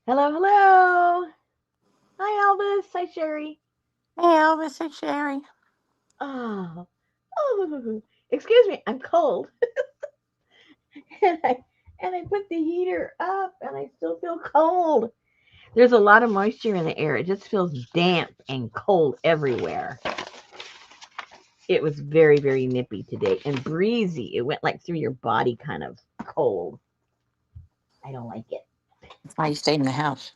Hello, hello. Hi, Elvis. Hi, Sherry. Hey, Elvis and Sherry. Oh, excuse me. I'm cold, and I put the heater up, and I still feel cold. There's a lot of moisture in the air. It just feels damp and cold everywhere. It was very, very nippy today and breezy. It went like through your body, kind of cold. I don't like it. That's why you stayed in the house.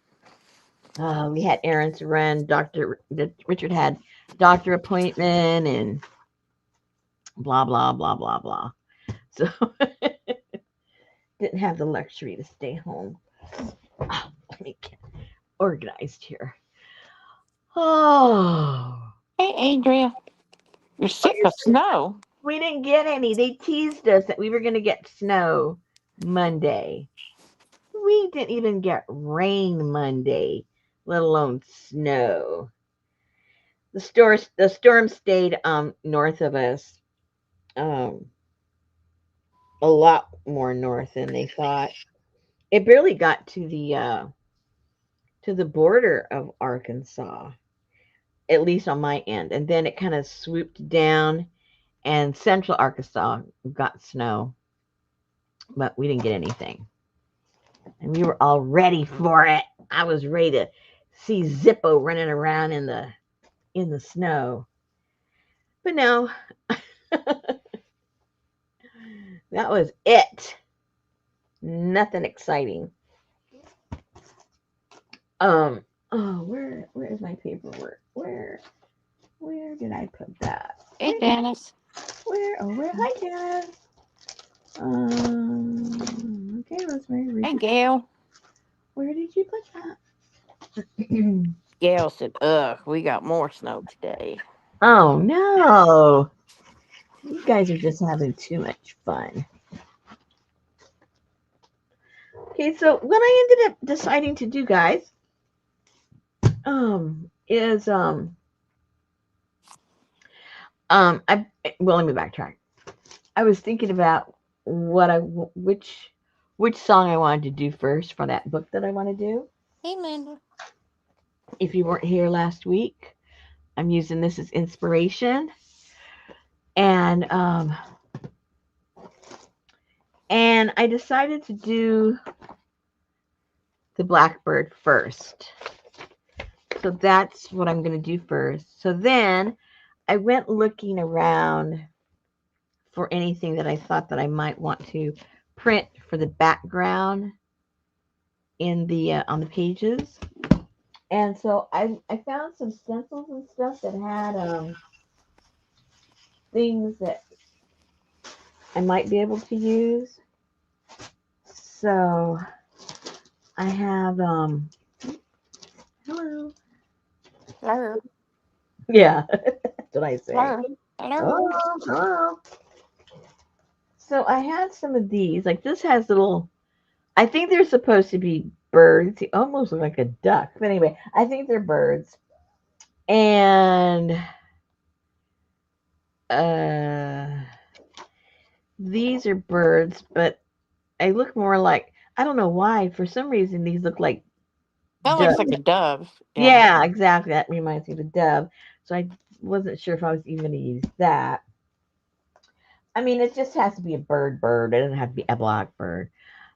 We had errands to run. Doctor Richard had doctor appointment and blah blah blah blah blah. So didn't have the luxury to stay home. Oh, let me get organized here. Oh, Hey, Adria, you're sick of snow. we didn't get any. They teased us that we were going to get snow Monday. We didn't even get rain Monday, let alone snow. The storm stayed north of us, um a lot more north than they thought. It barely got to the border of Arkansas, at least on my end. And then it kind of swooped down, and central Arkansas got snow, but we didn't get anything. And we were all ready for it. I was ready to see Zippo running around in the snow. But no, that was it. Nothing exciting. Oh, where is my paperwork? Where did I put that? Hey, Janice. Where hi Janice. Okay, Rosemary, Hey, Gail. where did you put that? Gail said, ugh, we got more snow today. Oh no. You guys are just having too much fun. Okay, so what I ended up deciding to do, guys, is I well, let me backtrack. I was thinking about what I which song I wanted to do first for that book that I want to do. Hey, Linda. If you weren't here last week, I'm using this as inspiration, and I decided to do the Blackbird first. So that's what I'm going to do first. So then I went looking around for anything that I thought that I might want to print for the background in the on the pages. And so I found some stencils and stuff that had things that I might be able to use. So I have hello. Hello. Yeah, that's what I say. Hello. Oh, Hello. hello. So I had some of these. Like this has little. I think they're supposed to be birds. They almost look like a duck. But anyway, I think they're birds. And uh, these are birds, but I look more like I don't know why. For some reason, these look like That looks like doves. a dove. Yeah. Yeah, exactly. That reminds me of a dove. So I wasn't sure if I was even going to use that. I mean, it just has to be a bird. It doesn't have to be a blackbird,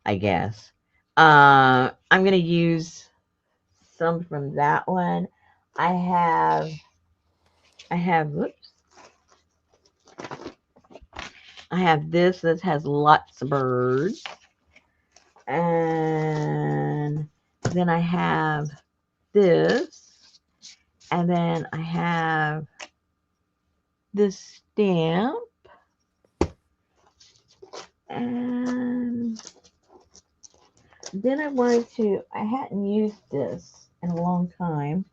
I guess. I'm going to use some from that one. I have, whoops, I have this that has lots of birds. And then I have this. And then I have this stamp. And then I hadn't used this in a long time,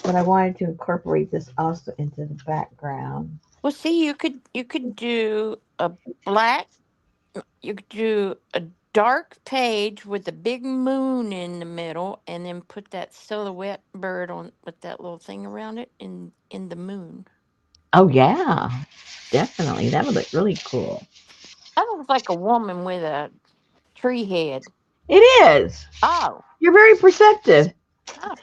but I wanted to incorporate this also into the background. Well, see, you could do a black. You could do a dark page with a big moon in the middle, and then put that silhouette bird on with that little thing around it in the moon. Oh, yeah, definitely. That would look really cool. That looks like a woman with a tree head. It is. Oh. You're very perceptive. Oh.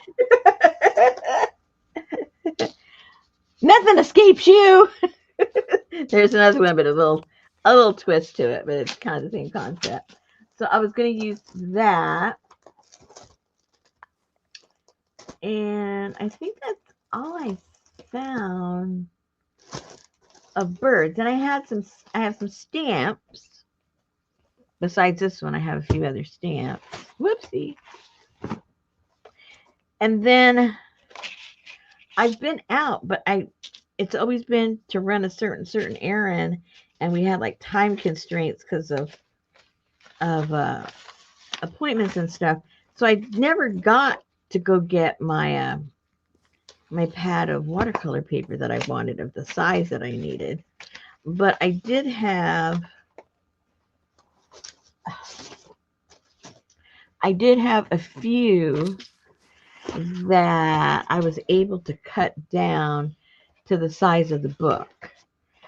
Nothing escapes you. There's another one, but a little twist to it, but it's kind of the same concept. So I was going to use that, and I think that's all I found of birds. And I have some stamps. Besides this one, I have a few other stamps. Whoopsie. And then I've been out, but it's always been to run a certain errand, and we had like time constraints because of appointments and stuff. So I never got to go get my pad of watercolor paper that I wanted of the size that I needed. But I did have a few that I was able to cut down to the size of the book.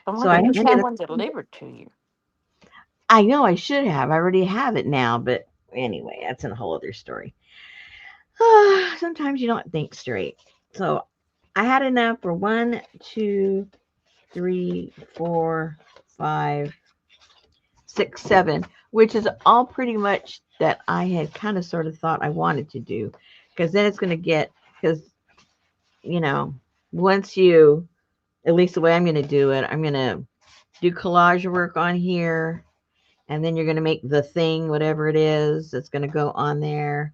Well, why So I didn't you ended have up, one delivered to you? I know I should have. I already have it now, but anyway, that's a whole other story. Sometimes you don't think straight. So I had enough for 1, 2, 3, 4, 5, 6, 7, which is all pretty much that I had kind of sort of thought I wanted to do. Because then it's going to get, because, you know, once you, at least the way I'm going to do it, I'm going to do collage work on here. And then you're going to make the thing, whatever it is, that's going to go on there.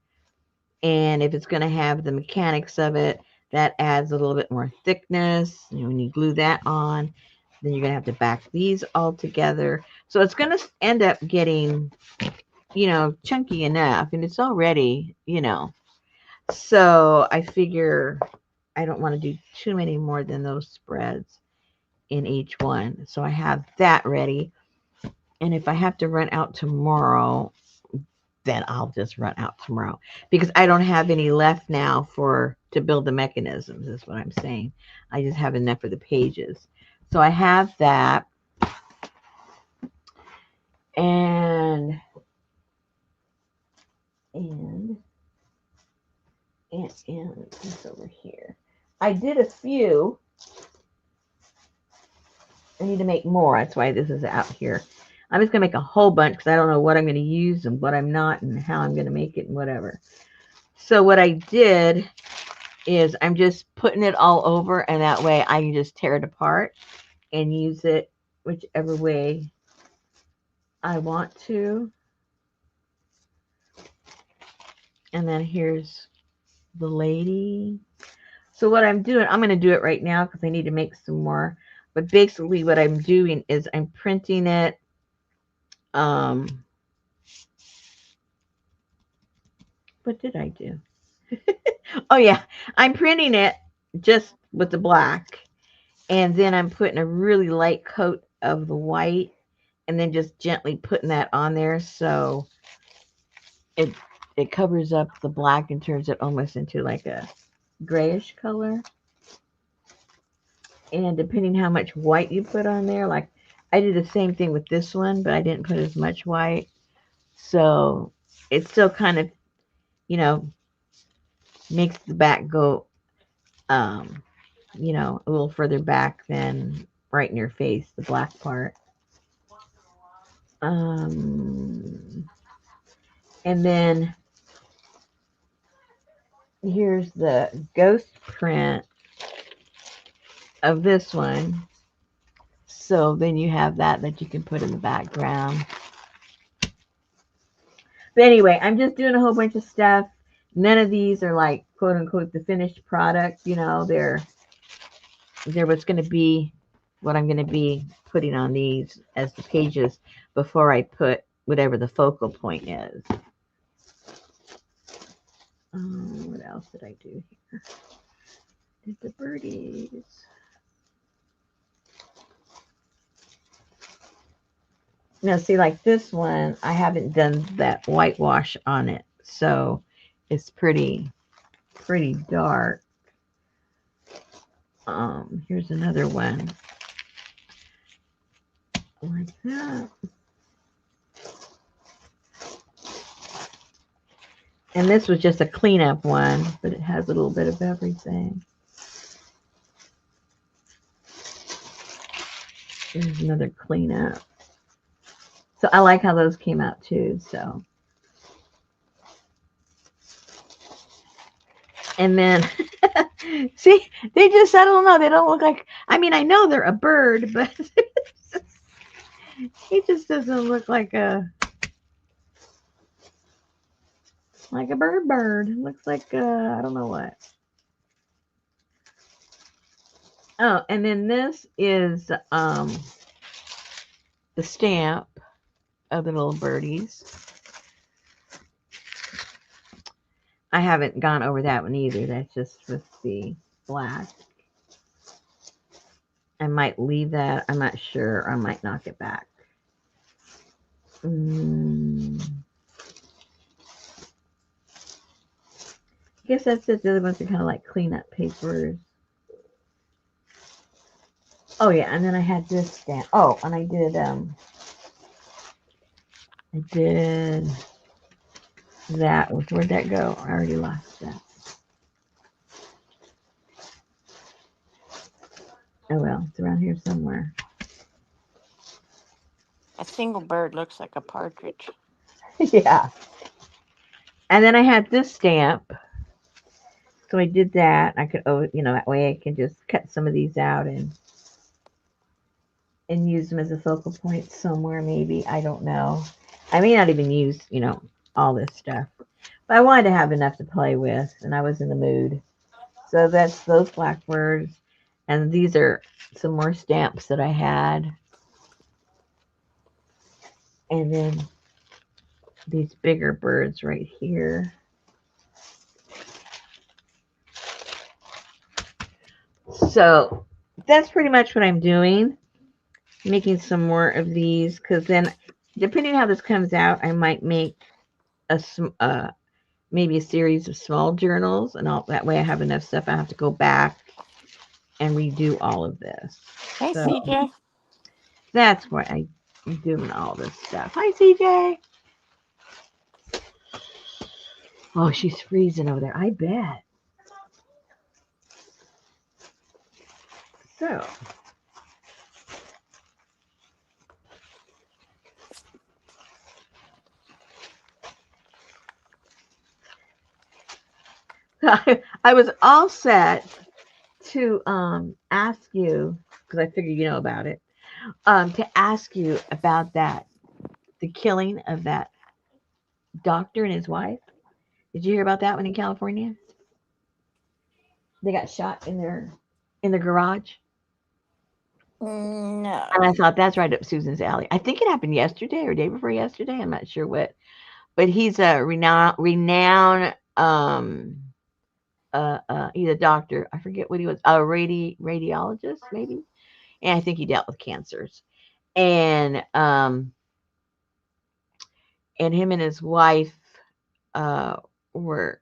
And if it's going to have the mechanics of it, that adds a little bit more thickness. And when you glue that on, then you're going to have to back these all together. So it's going to end up getting, chunky enough. And it's already, So I figure I don't want to do too many more than those spreads in each one. So I have that ready. And if I have to run out tomorrow, then I'll just run out tomorrow because I don't have any left now to build the mechanisms is what I'm saying. I just have enough for the pages. So I have that. And it's over here. I did a few. I need to make more. That's why this is out here. I'm just going to make a whole bunch because I don't know what I'm going to use and what I'm not and how I'm going to make it and whatever. So what I did is I'm just putting it all over, and that way I can just tear it apart and use it whichever way I want to. And then here's the lady. So what I'm doing, I'm going to do it right now because I need to make some more. But basically what I'm doing is I'm printing it. What did I do? Oh, yeah. I'm printing it just with the black. And then I'm putting a really light coat of the white. And then just gently putting that on there. So it covers up the black and turns it almost into like a grayish color. And depending how much white you put on there, like I did the same thing with this one, but I didn't put as much white. So it still kind of, you know, makes the back go, a little further back than right in your face, the black part. And then here's the ghost print of this one. So then you have that you can put in the background. But anyway, I'm just doing a whole bunch of stuff. None of these are like quote unquote the finished product. They're what's going to be what I'm going to be putting on these as the pages before I put whatever the focal point is. What else did I do here? Did the birdies. Now, see, like this one, I haven't done that whitewash on it, so it's pretty dark. Here's another one like that. And this was just a cleanup one, but it has a little bit of everything. There's another cleanup. So I like how those came out too. So, and then see, they just, I don't know, they don't look like, I mean, I know they're a bird, but he just doesn't look like a bird. It looks like I don't know what. Oh, and then this is the stamp of the little birdies. I haven't gone over that one either. That's just with the black. I might leave that. I'm not sure. I might knock it back. I guess that's it. The other ones are kind of like cleanup papers. Oh yeah, and then I had this stamp. Oh, and I did that. Where'd that go? I already lost that. Oh well, it's around here somewhere. A single bird looks like a partridge. Yeah. And then I had this stamp. So I did that. I could, oh, that way I can just cut some of these out and use them as a focal point somewhere, maybe. I don't know. I may not even use, all this stuff. But I wanted to have enough to play with, and I was in the mood. So that's those blackbirds. And these are some more stamps that I had. And then these bigger birds right here. So that's pretty much what I'm doing. Making some more of these because then, depending on how this comes out, I might make maybe a series of small journals, and that way I have enough stuff. I have to go back and redo all of this. Hey, So CJ. that's why I'm doing all this stuff. Hi, CJ. Oh, she's freezing over there. I bet. So. I was all set to ask you because I figured you know about it. To ask you about the killing of that doctor and his wife. Did you hear about that one in California? They got shot in their garage. And I No. thought that's right up Susan's alley. I think it happened yesterday or day before yesterday. I'm not sure what, but he's a renowned he's a doctor. I forget what he was, a radiologist maybe, and I think he dealt with cancers. And and him and his wife uh were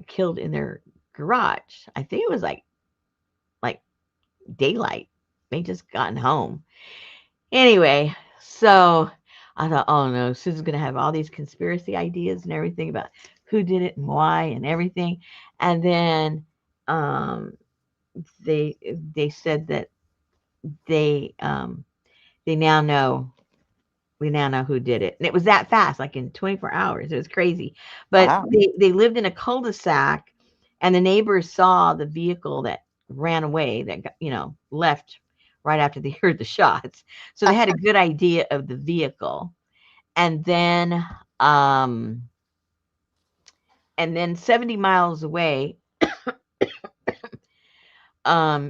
killed in their garage. I think it was like daylight. They just gotten home. Anyway, so I thought, oh no, Susan's gonna have all these conspiracy ideas and everything about who did it and why and everything. And then um, they said that they um, they now know we now know who did it. And it was that fast, like in 24 hours. It was crazy. But Wow. they lived in a cul-de-sac and the neighbors saw the vehicle that ran away that got, left right after they heard the shots. So they had a good idea of the vehicle. And then um and then 70 miles away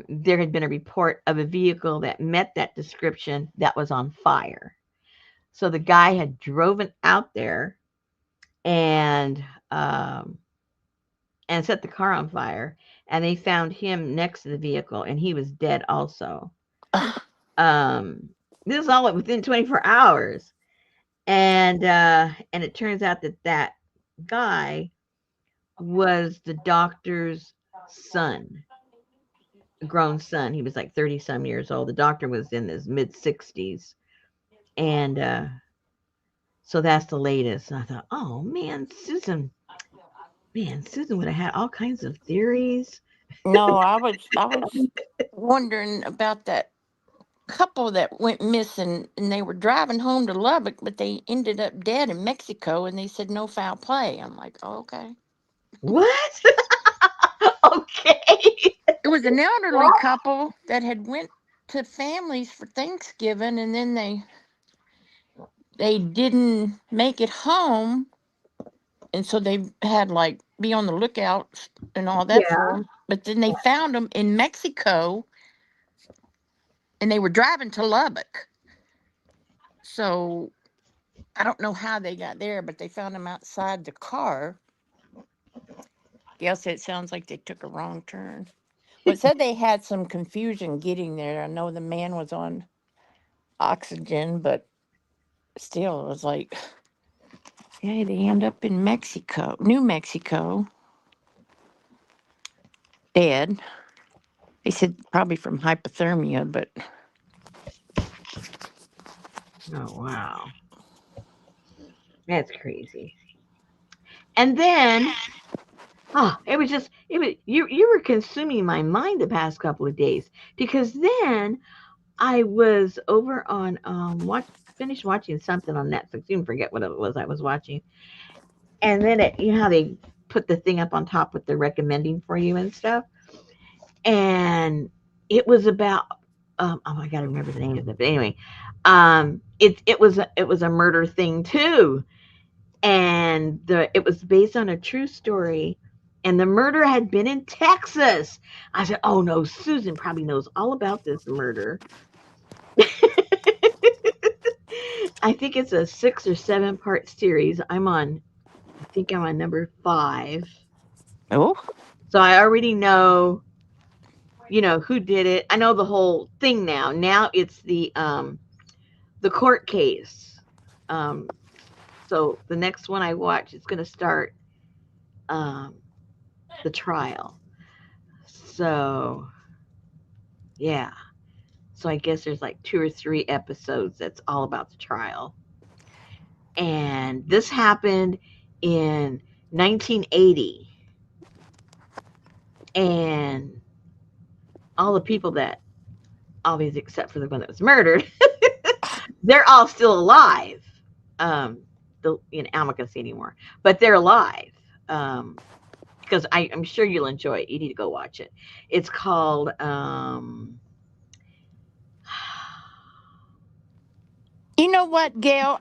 there had been a report of a vehicle that met that description that was on fire. So the guy had driven out there and um, and set the car on fire. And they found him next to the vehicle, and he was dead also. Um, this is all within 24 hours, and it turns out that guy was the doctor's son, a grown son. He was like 30 some years old. The doctor was in his mid 60s, and so that's the latest. And I thought, oh man, Susan. Man, Susan would have had all kinds of theories. No, I was wondering about that couple that went missing, and they were driving home to Lubbock, but they ended up dead in Mexico, and they said no foul play. I'm like, oh, okay. What? Okay. It was an elderly couple that had went to families for Thanksgiving, and then they didn't make it home, and so they had like be on the lookout and all that Yeah. for them. But then they found them in Mexico, and they were driving to Lubbock. So I don't know how they got there, but they found them outside the car. Gail said it sounds like they took a wrong turn. Well, it said they had some confusion getting there. I know the man was on oxygen, but still, it was like, yeah, they end up in Mexico, New Mexico, dead. They said probably from hypothermia, but Oh wow. That's crazy. And then it was just it was you were consuming my mind the past couple of days because then I was over on finished watching something on Netflix. You can forget what it was I was watching. And then you know how they put the thing up on top with the recommending for you and stuff. And it was about oh I gotta remember the name of it. But anyway, it was a murder thing too. And it was based on a true story. And the murder had been in Texas. I said, "Oh no, Susan probably knows all about this murder." I think it's a 6 or 7 part series. I think I'm on number 5. oh, So I already know, who did it. I know the whole thing now. Now it's the court case. Um, so the next one I watch is going to start um, the trial. So yeah. So I guess there's like 2 or 3 episodes that's all about the trial. And this happened in 1980. And all the people that, obviously except for the one that was murdered, they're all still alive. I'm not gonna say anymore, but they're alive. Because I'm sure you'll enjoy it. You need to go watch it. It's called you know what, Gail?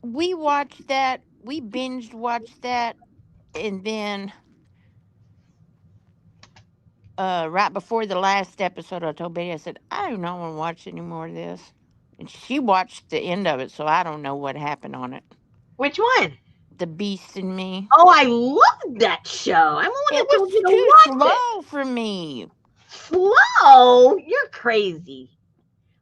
We watched that. We binged watched that, and then right before the last episode, I told Betty, I said, I do not want to watch any more of this. And she watched the end of it, so I don't know what happened on it. which one? The Beast in Me. Oh, I love that show. I'm the one It that told you was to too watch it. slow for me. Slow? You're crazy.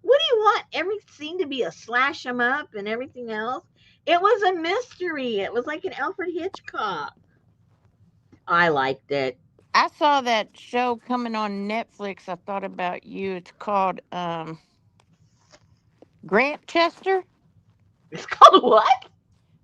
What do you want? Every scene to be a slash 'em up and everything else? It was a mystery. It was like an Alfred Hitchcock. I liked it. I saw that show coming on Netflix. I thought about you. It's called Grant Chester. It's called what?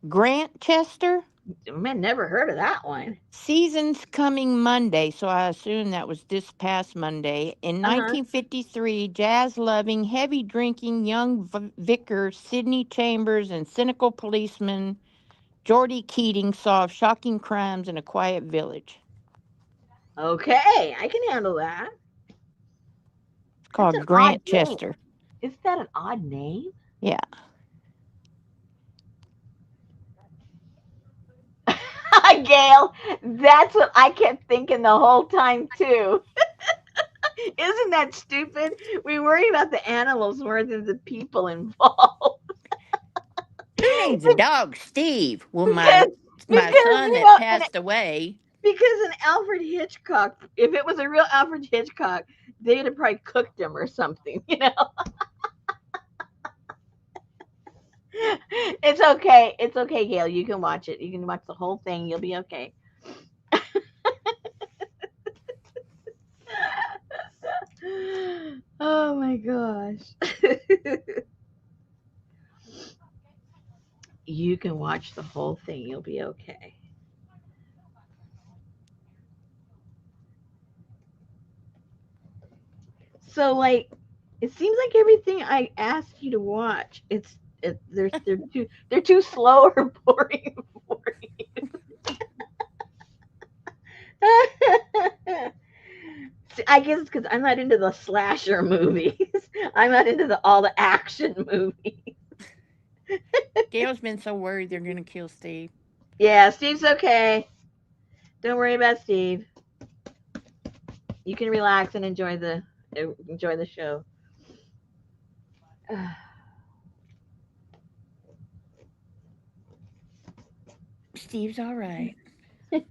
Grant Chester. Man, never heard of that one. Season's coming Monday, so I assume that was this past Monday. In Uh huh. 1953, jazz loving, heavy drinking young vicar Sidney Chambers and cynical policeman Geordie Keating solve shocking crimes in a quiet village. Okay, I can handle that. It's That's an called odd Grant name. Chester. Is that an odd name? Yeah. Gail, that's what I kept thinking the whole time, too. Isn't that stupid? We worry about the animals more than the people involved. Who names a dog Steve? Well, because, my because, son that passed away. because an Alfred Hitchcock, if it was a real Alfred Hitchcock, they'd have probably cooked him or something. It's okay. It's okay, Gail. You can watch it. You can watch the whole thing. You'll be okay. Oh my gosh. You can watch the whole thing. You'll be okay. So like, it seems like everything I asked you to watch, they're too slow or boring for you. I guess it's because I'm not into the slasher movies. I'm not into all the action movies. Gail's been so worried they're gonna kill Steve. Yeah, Steve's okay. Don't worry about Steve. You can relax and enjoy the show. Steve's all right. There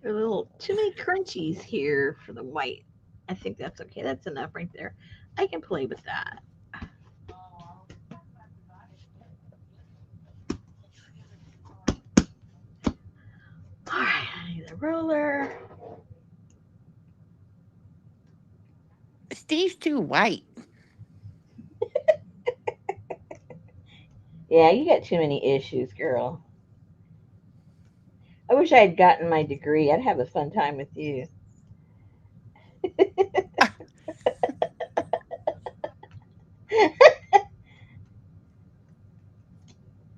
are a little too many crunchies here for the white. I think that's okay. That's enough right there. I can play with that. All right, I need a roller. Steve's too white. Yeah, you got too many issues, girl. I wish I had gotten my degree. I'd have a fun time with you.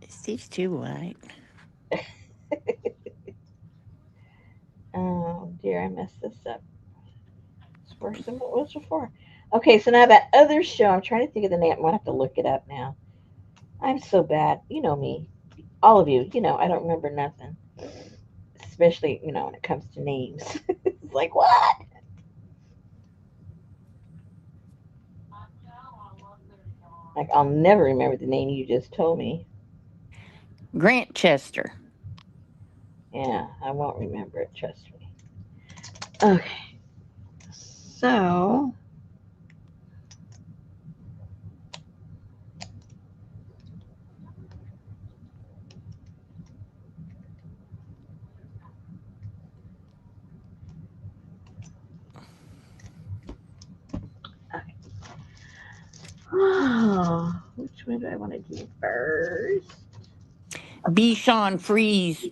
Steve's too white. Oh dear, I messed this up. It's worse than what it was before. Okay, so now that other show, I'm trying to think of the name. I'm gonna have to look it up now. I'm so bad. You know me. All of you, I don't remember nothing. Especially, when it comes to names. It's like, what? Like, I'll never remember the name you just told me. Grant Chester. Yeah, I won't remember it, trust me. Okay, so. Okay. Oh, which one do I want to do first? Bichon Frise.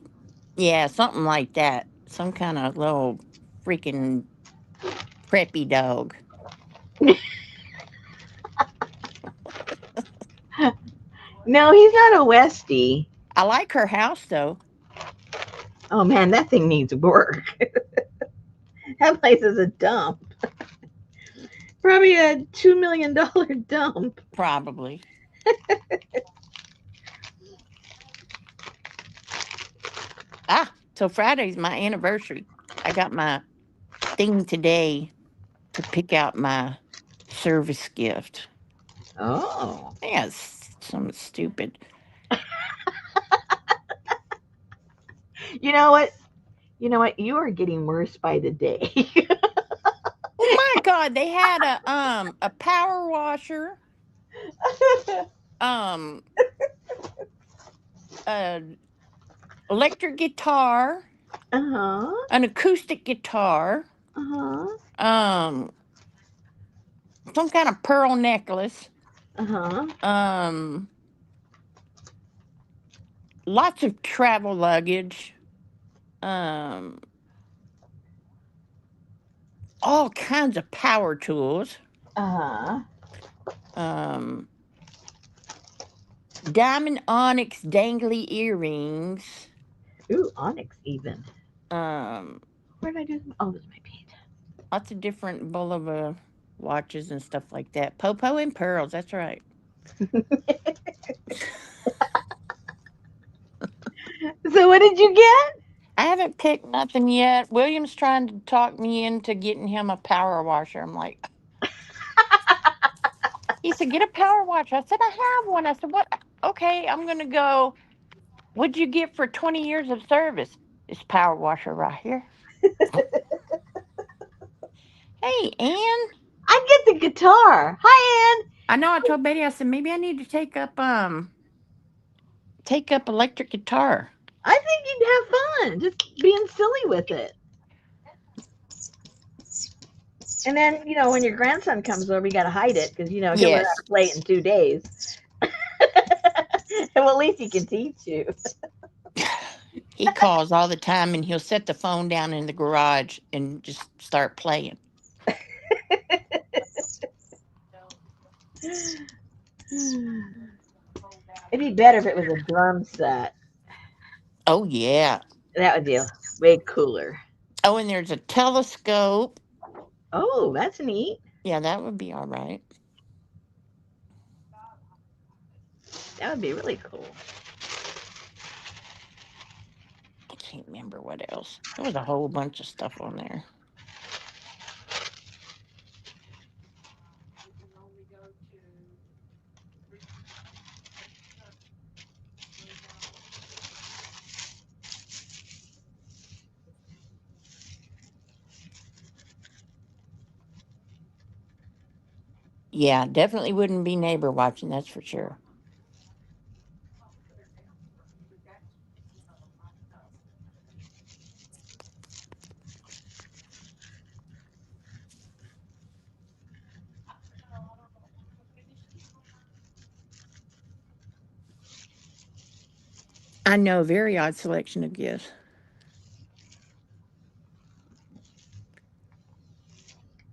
Yeah, something like that. Some kind of little freaking preppy dog. No, he's not a Westie. I like her house though. Oh man, that thing needs work. That place is a dump. Probably a $2 million dump. Probably. So Friday's my anniversary. I got my thing today to pick out my service gift. Oh. Yeah, it's something stupid. You know what? You know what? You are getting worse by the day. Oh my God, they had a power washer, um a electric guitar, Uh-huh. an acoustic guitar, Uh-huh. um some kind of pearl necklace, Uh-huh. um lots of travel luggage, um all kinds of power tools, Uh-huh. um diamond onyx dangly earrings, Ooh, onyx even. um Where did I do them? Oh, this is my paint. lots of different Bulova watches and stuff like that. Popo and pearls, that's right. So what did you get? I haven't picked nothing yet. William's trying to talk me into getting him a power washer. I'm like, he said, get a power washer. I said, I have one. I said, what? Okay, I'm going to go. What'd you get for 20 years of service? This power washer right here. Hey, Ann. I get the guitar. Hi, Ann. I know I told Betty, I said, maybe I need to take up electric guitar. I think you'd have fun just being silly with it. And then, when your grandson comes over, you got to hide it because, he'll learn how Yes. to play it in 2 days. Well, at least he can teach you. He calls all the time and he'll set the phone down in the garage and just start playing. It'd be better if it was a drum set. Oh, yeah. That would be way cooler. Oh, and there's a telescope. Oh, that's neat. Yeah, that would be all right. That would be really cool. I can't remember what else. There was a whole bunch of stuff on there. Yeah, definitely wouldn't be neighbor watching, that's for sure. I know, very odd selection of gifts.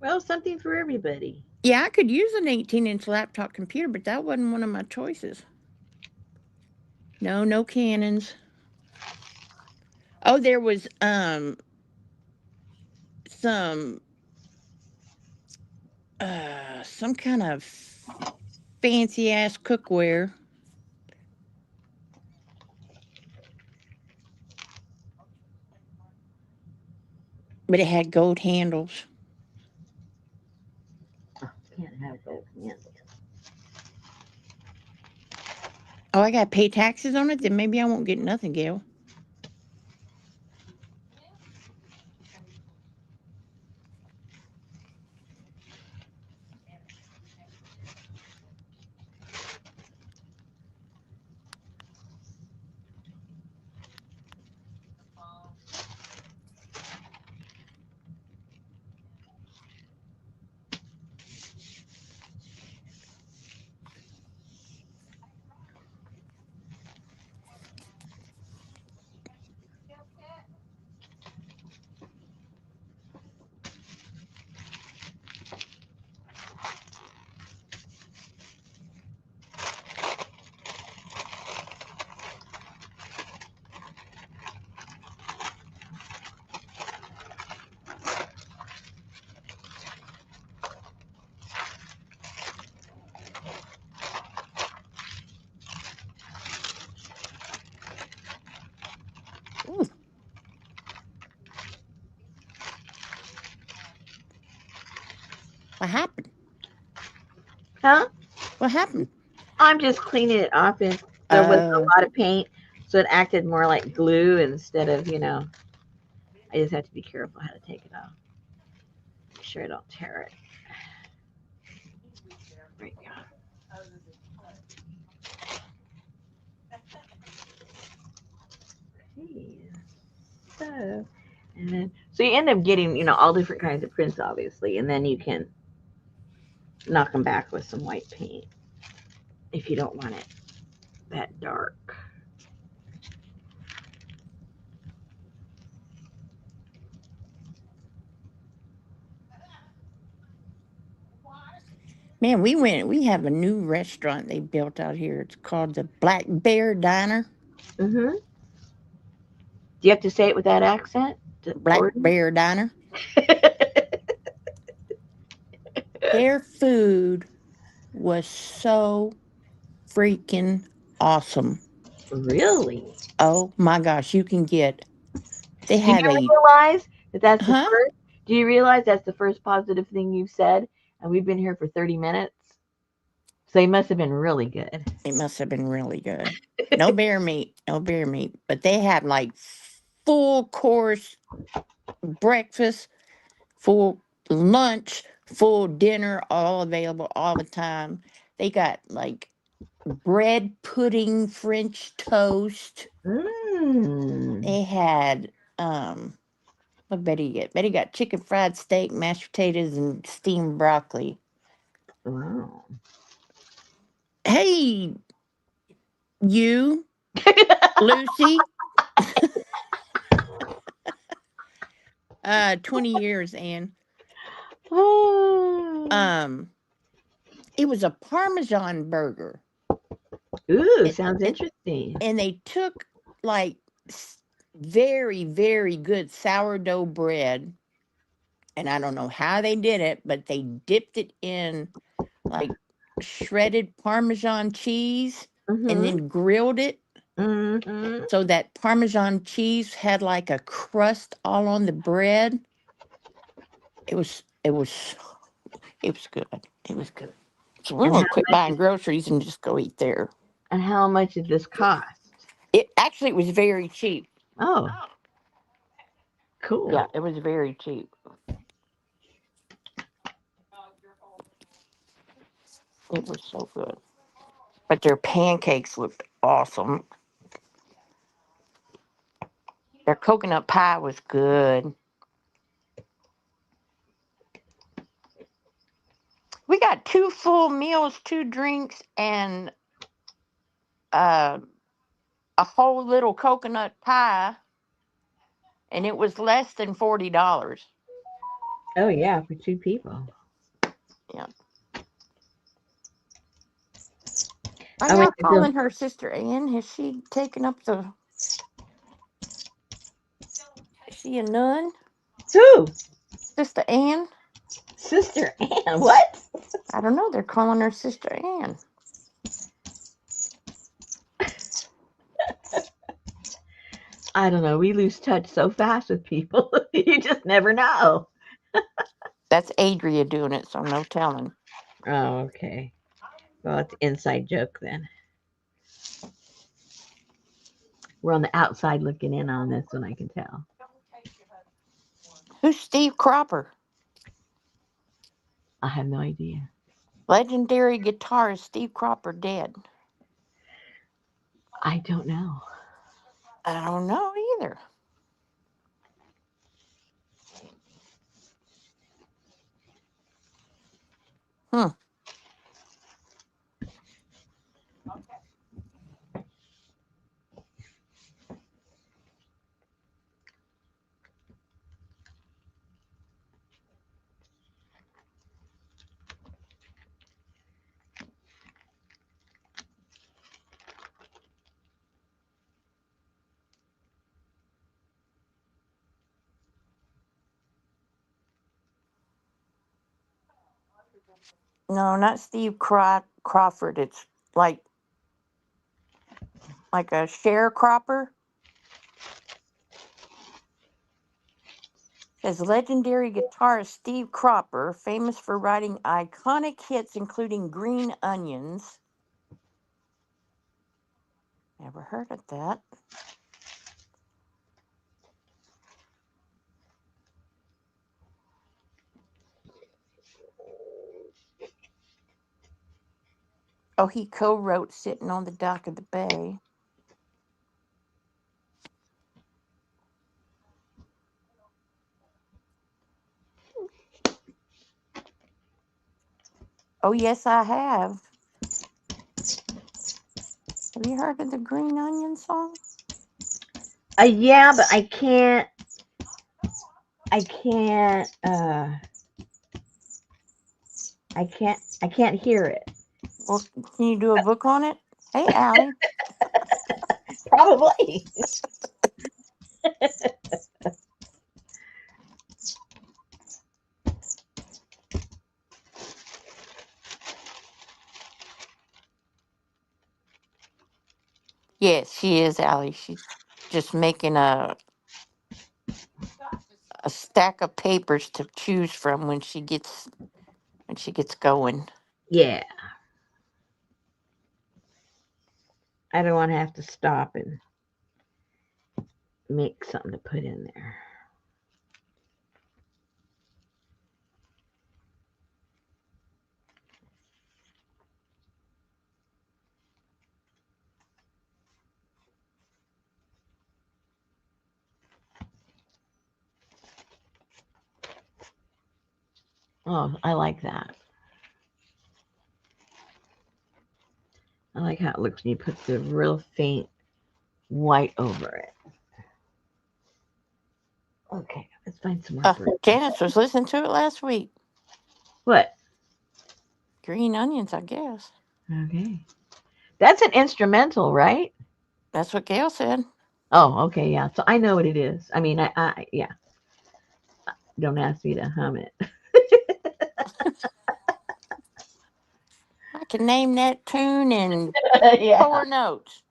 Well, something for everybody. Yeah, I could use an 18-inch laptop computer, but that wasn't one of my choices. No, no Canons. Oh, there was some some kind of fancy ass cookware, but it had gold handles. Oh, can't have gold handles. Oh, I got to pay taxes on it? Then maybe I won't get nothing, Gail. Ooh, what happened? Huh? What happened? I'm just cleaning it off, and there was Uh, a lot of paint, so it acted more like glue instead of, I just have to be careful how to take it off. Make sure I don't tear it. Right. Okay. So, and then, so you end up getting, all different kinds of prints, obviously, and then you can knock them back with some white paint if you don't want it that dark. man, we have a new restaurant they built out here. It's called the Black Bear Diner. Mm-hmm. Do you have to say it with that accent to Black order? Bear Diner. Their food was so freaking awesome. Really? Oh my gosh, you can get, they Do you have a, realize that that's the huh? first? Do you realize that's the first positive thing you've said? And we've been here for 30 minutes. So they must have been really good. It must have been really good. No bear meat, no bear meat, but they have like full course breakfast, full lunch, full dinner, all available all the time. They got like bread pudding, French toast. Mmm. They had what Betty get? Betty got chicken fried steak, mashed potatoes, and steamed broccoli. Wow. Hey, you, Lucy. 20 years, Ann. Oh. It was a Parmesan burger. Ooh, And, sounds and, interesting. and they took like very, very good sourdough bread. And I don't know how they did it, but they dipped it in like shredded Parmesan cheese and Mm-hmm. then grilled it Mm-hmm. so that Parmesan cheese had like a crust all on the bread. It was it was it was good. It was good. So we're And gonna how quit much? buying groceries and just go eat there. And how much did this cost? It was very cheap. Oh, cool. Yeah, it was very cheap. It was so good. But their pancakes looked awesome. Their coconut pie was good. We got 2 full meals, 2 drinks, and uh, a whole little coconut pie, and it was less than $40. Oh yeah, for two people. Yeah. Are I went y'all to go. calling her Sister Ann? Has she taken up the? Is she a nun? Who? Sister Ann? Sister Ann. What? I don't know. They're calling her Sister Ann. I don't know. We lose touch so fast with people. You just never know. That's Adria doing it, so no telling. Oh, okay. Well, it's an inside joke then. We're on the outside looking in on this one, I can tell. Who's Steve Cropper? I have no idea. Legendary guitarist Steve Cropper dead. I don't know. I don't know either. Hmm. No, not Steve Crawford. It's like a sharecropper. Says legendary guitarist Steve Cropper, famous for writing iconic hits including Green Onions. Never heard of that. Oh, he co-wrote Sitting on the Dock of the Bay. Oh, yes, I have. Have you heard of the Green Onion song? Yeah, but I can't. I can't. I can't hear it. Well, can you do a book on it? Hey, Allie. Probably. Yes, she is, Allie. She's just making a stack of papers to choose from when she gets going. Yeah. I don't want to have to stop and make something to put in there. Oh, I like that. I like how it looks when you put the real faint white over it. Okay. Let's find some more birds. Janice was listening to it last week. What? Green onions, I guess. Okay. That's an instrumental, right? That's what Gail said. Oh, okay, yeah. So I know what it is. I mean, yeah. Don't ask me to hum it. I can name that tune in Yeah. 4 notes.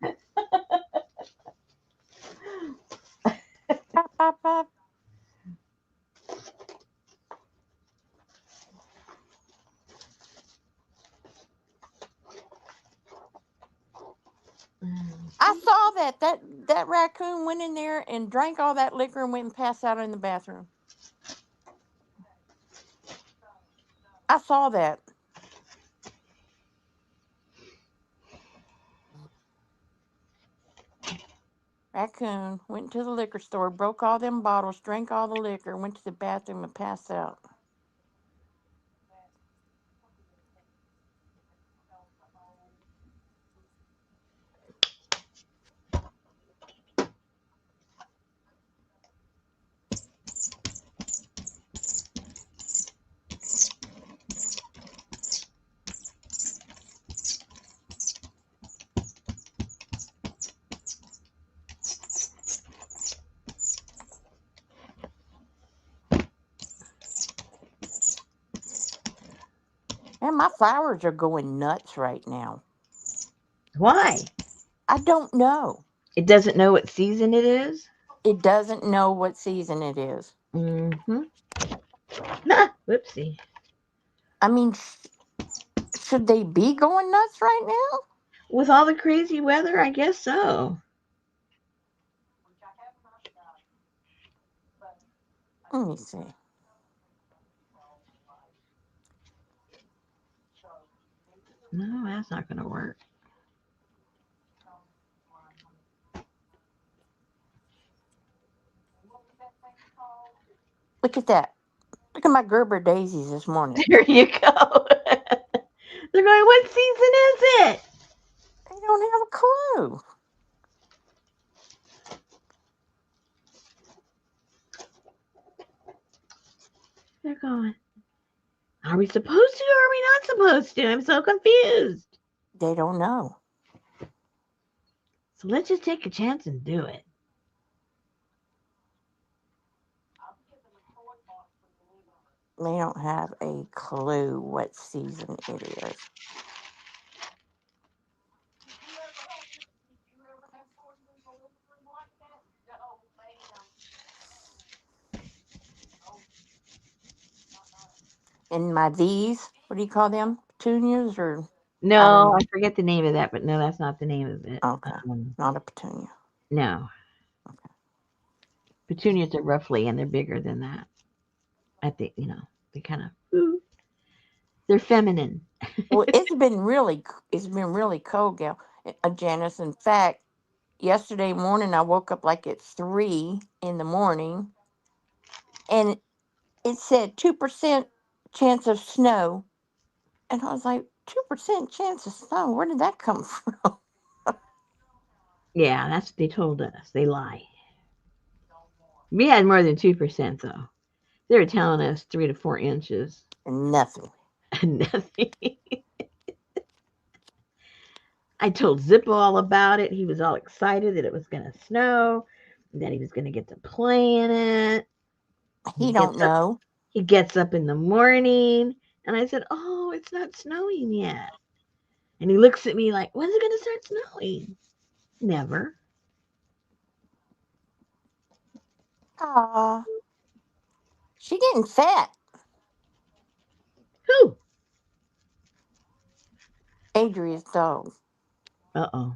Pop, pop, pop. I saw that raccoon went in there and drank all that liquor and went and passed out in the bathroom. I saw that. Raccoon went to the liquor store, broke all them bottles, drank all the liquor, went to the bathroom and passed out. And my flowers are going nuts right now. Why? I don't know. It doesn't know what season it is? It doesn't know what season it is. Mm-hmm. Whoopsie. I mean, should they be going nuts right now? With all the crazy weather, I guess so. Let me see. No, that's not going to work. Look at that. Look at my Gerber daisies this morning. There you go. They're going, what season is it? They don't have a clue. They're going, are we supposed to or are we not supposed to? I'm so confused. They don't know. So let's just take a chance and do it. They don't have a clue what season it is. And my these, what do you call them? Petunias or I don't No, know. I forget the name of that, but no, that's not the name of it. Okay, not a petunia. No. Okay. Petunias are roughly, and they're bigger than that. I think, they kind of, they're feminine. Well, it's been really cold, Gal, Janice. In fact, yesterday morning I woke up like at 3 in the morning, and it said 2% chance of snow, and I was like, 2% chance of snow? Where did that come from? Yeah, that's what they told us. They lie. We had more than 2%, though. They were telling us 3 to 4 inches. Nothing. Nothing. I told Zippo all about it. He was all excited that it was going to snow, that he was going to get to play in it. He He don't gets up. know. He gets up in the morning, and I said, "Oh, it's not snowing yet." And he looks at me like, "When's it going to start snowing?" Never. Ah, she getting fat. Who? Adria's dog. Uh-oh.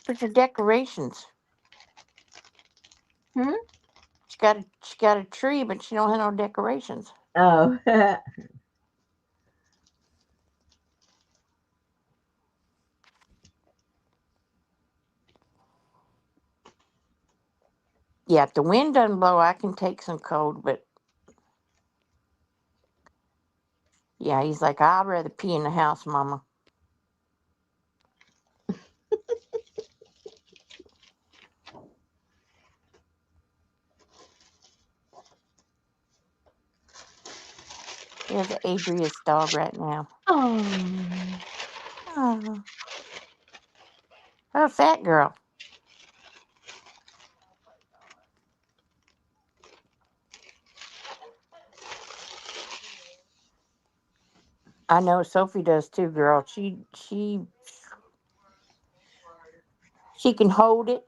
There's her decorations. Hmm? She got a tree, but she don't have no decorations. Oh. Yeah, if the wind doesn't blow, I can take some cold, but yeah, he's like, I'd rather pee in the house, Mama. There's Adria's dog right now. Oh. Oh, oh, fat girl. I know Sophie does too, girl. She can hold it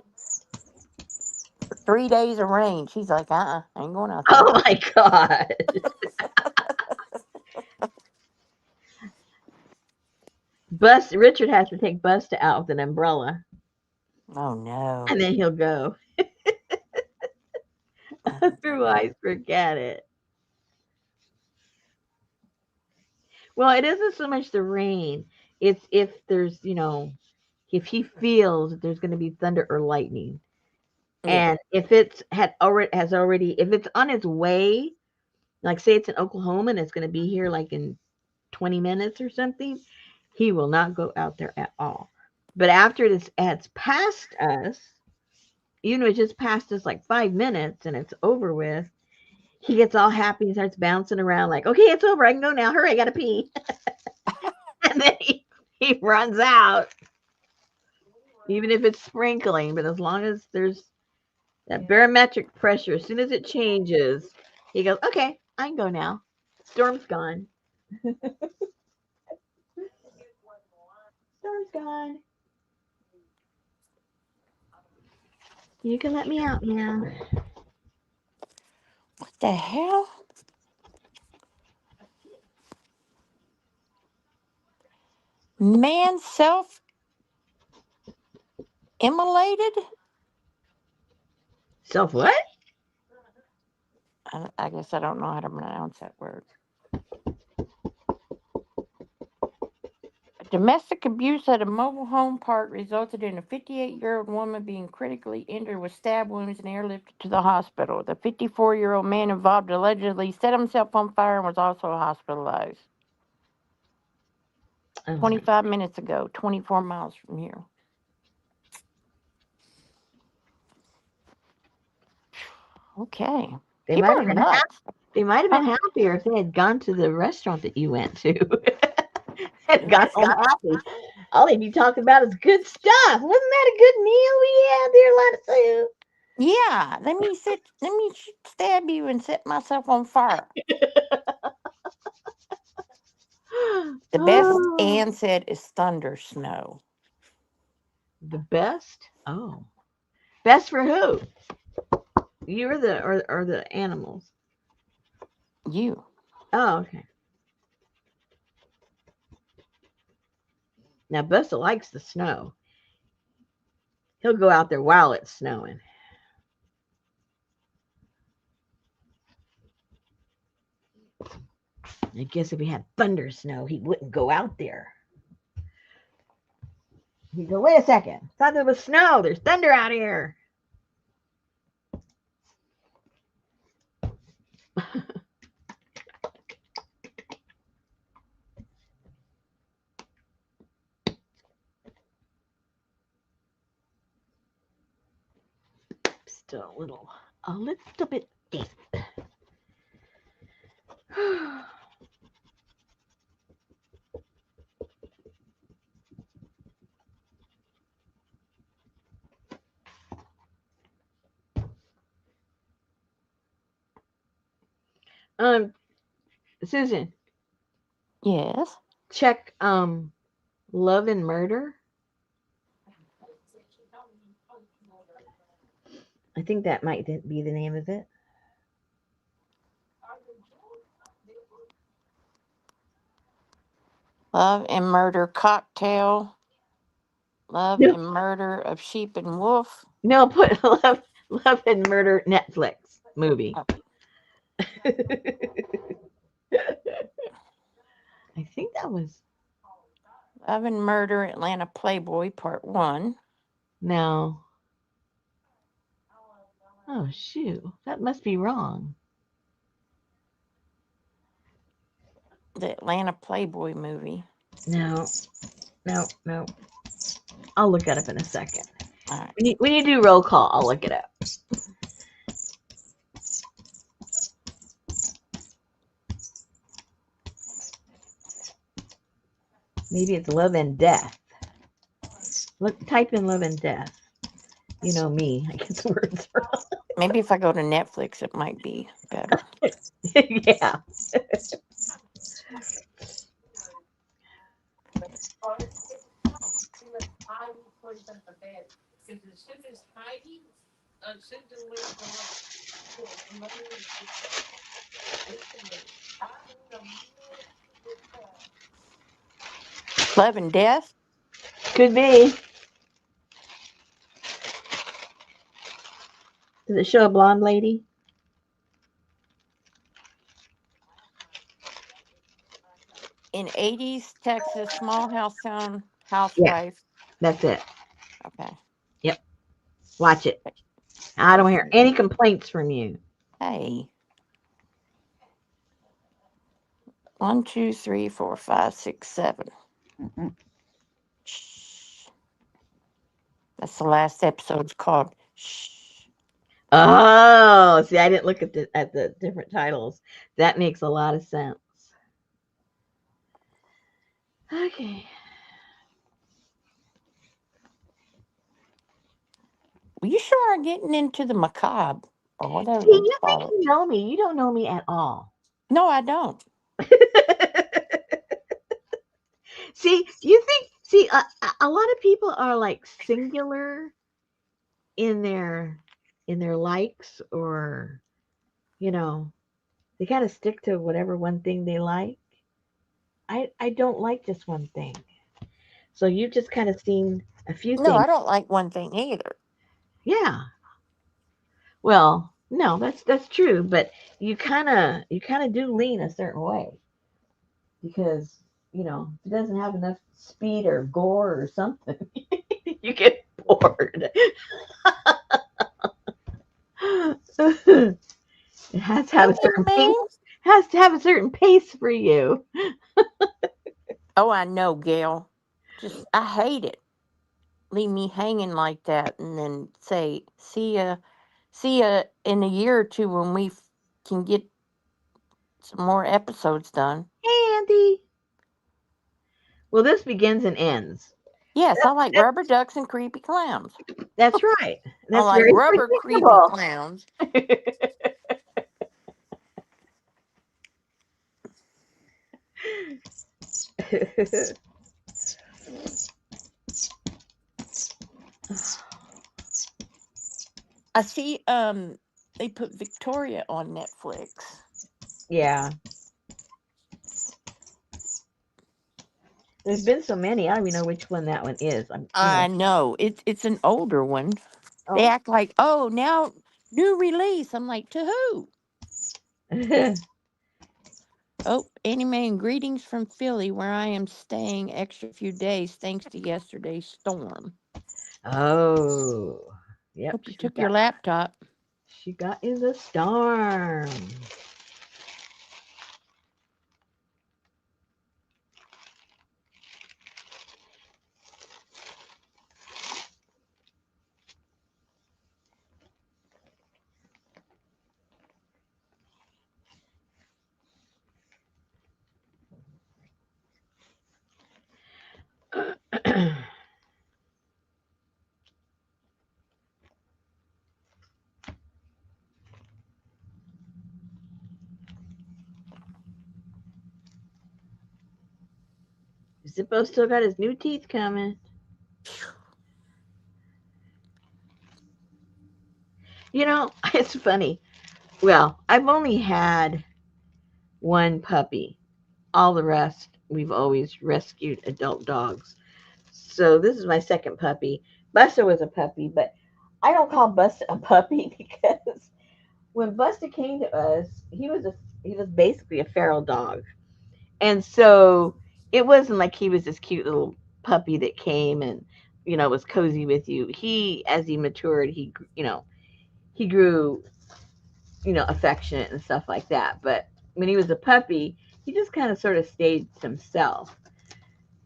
for 3 days of rain. She's like, I ain't going out there. Oh my God. Richard has to take Busta out with an umbrella, Oh no. and then he'll go. Otherwise, forget it. Well, it isn't so much the rain. It's if there's, if he feels that there's going to be thunder or lightning. Yeah. And if if it's on its way, like say it's in Oklahoma and it's going to be here like in 20 minutes or something, he will not go out there at all. But after it's past us, even if it just passed us like 5 minutes and it's over with, he gets all happy and starts bouncing around like, okay, it's over. I can go now. Hurry, I got to pee. And then he runs out, even if it's sprinkling. But as long as there's that barometric pressure, as soon as it changes, he goes, okay, I can go now. Storm's gone. Storm's gone. You can let me out now. What the hell? Man self-immolated? Self what? I guess I don't know how to pronounce that word. Domestic abuse at a mobile home park resulted in a 58-year-old woman being critically injured with stab wounds and airlifted to the hospital. The 54-year-old man involved allegedly set himself on fire and was also hospitalized. Oh, 25 minutes ago, 24 miles from here. Okay. they People might are have been nuts. they might have been happier if they had gone to the restaurant that you went to. And got home happy. All they'd be talking about is good stuff. Wasn't that a good meal we had there? A lot of food. Yeah, let me stab you and set myself on fire. The best Oh, Anne said is thunder snow. the best? Oh. Best for who? You or the animals? You. Oh, okay. Now Busta likes the snow. He'll go out there while it's snowing. I guess if he had thunder snow, he wouldn't go out there. He'd go, wait a second. Thought there was snow. There's thunder out here. Still a little bit deep. Susan, Yes. check Love and Murder. I think that might be the name of it. Love and Murder Cocktail. Love No, and Murder of Sheep and Wolf. no, put Love and Murder Netflix movie. Oh, I think that was Love and Murder Atlanta Playboy Part 1. no. Oh shoot, that must be wrong. The Atlanta Playboy movie. No, no, no. I'll look it up in a second. All right. When you do roll call, I'll look it up. Maybe it's love and death. Look, type in love and death. You know me, I get the words Maybe if I go to Netflix, it might be better. wrong. Yeah. Love and Death. Could be. Does it show a blonde lady? In 80s Texas, small house town Yeah, housewife. that's it. Okay. Yep. Watch it. I don't hear Jason. any complaints from you. Hey. 1, 2, 3, 4, 5, 6, 7. Shh. That's the last episode's called. Shh. Oh, see, I didn't look at the different titles. That makes a lot of sense. Okay. You sure are getting into the macabre or whatever See, they you think call it. you know me. You don't know me at all. No, I don't. See, you think, see, a lot of people are like singular in their likes, or you know, they kind of stick to whatever one thing they like. I don't like just one thing. So you've just kind of seen a few No, things. I don't like one thing either. Yeah. Well, no, that's true, but you kind of do lean a certain way because if it doesn't have enough speed or gore or something, you get bored. It has to have a Ain't certain that pace. mean? Has to have a certain pace for you. Oh, I know, Gail. Just, I hate it. Leave me hanging like that and then say, see ya in a year or two when we can get some more episodes done. Hey, Andy. Well, this begins and ends. Yes, I That, like rubber ducks and creepy clowns. that's right. I That's like very rubber creepy predictable. clowns. I see they put Victoria on Netflix. Yeah. There's been so many. I don't even know which one that one is. I know. It's an older one. They Oh. act like, oh, now new release. I'm like, to who? Oh, Annie Mae and greetings from Philly, where I am staying extra few days thanks to yesterday's storm. Oh. Yep. Hope you took your laptop. She got in the storm. Zippo still got his new teeth coming. It's funny. Well, I've only had one puppy. All the rest, we've always rescued adult dogs. So this is my second puppy. Buster was a puppy, but I don't call Buster a puppy because when Buster came to us, he was basically a feral dog. And so it wasn't like he was this cute little puppy that came and was cozy with you. He, as he matured, he grew affectionate and stuff like that. But when he was a puppy, he just kind of sort of stayed to himself.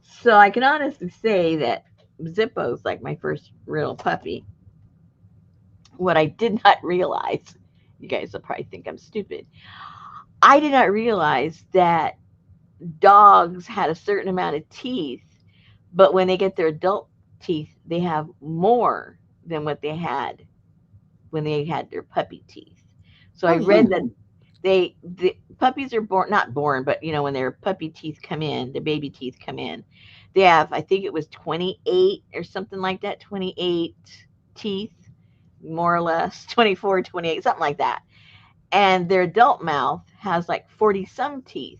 So I can honestly say that Zippo's like my first real puppy. What I did not realize, you guys will probably think I'm stupid. I did not realize that dogs had a certain amount of teeth, but when they get their adult teeth, they have more than what they had when they had their puppy teeth. So I Oh, read yeah. that the puppies are born, not born, but when their puppy teeth come in, the baby teeth come in, they have, I think it was 28 or something like that, 28 teeth, more or less, 24, 28, something like that. And their adult mouth has like 40 some teeth.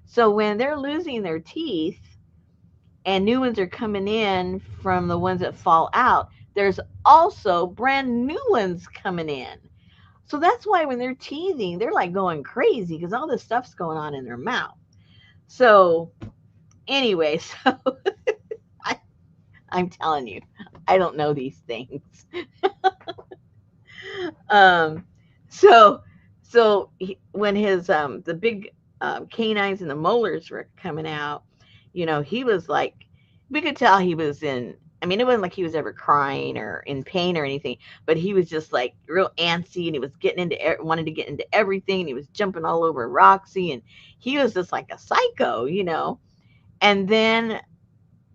So when they're losing their teeth and new ones are coming in from the ones that fall out, there's also brand new ones coming in. So that's why when they're teething, they're like going crazy because all this stuff's going on in their mouth. So anyway, so I, I'm telling you, I don't know these things. Um, so when his the big canines and the molars were coming out, he was like, we could tell he was in. I mean, it wasn't like he was ever crying or in pain or anything, but he was just like real antsy, and he was getting into wanted to get into everything, and he was jumping all over Roxy, and he was just like a psycho. And then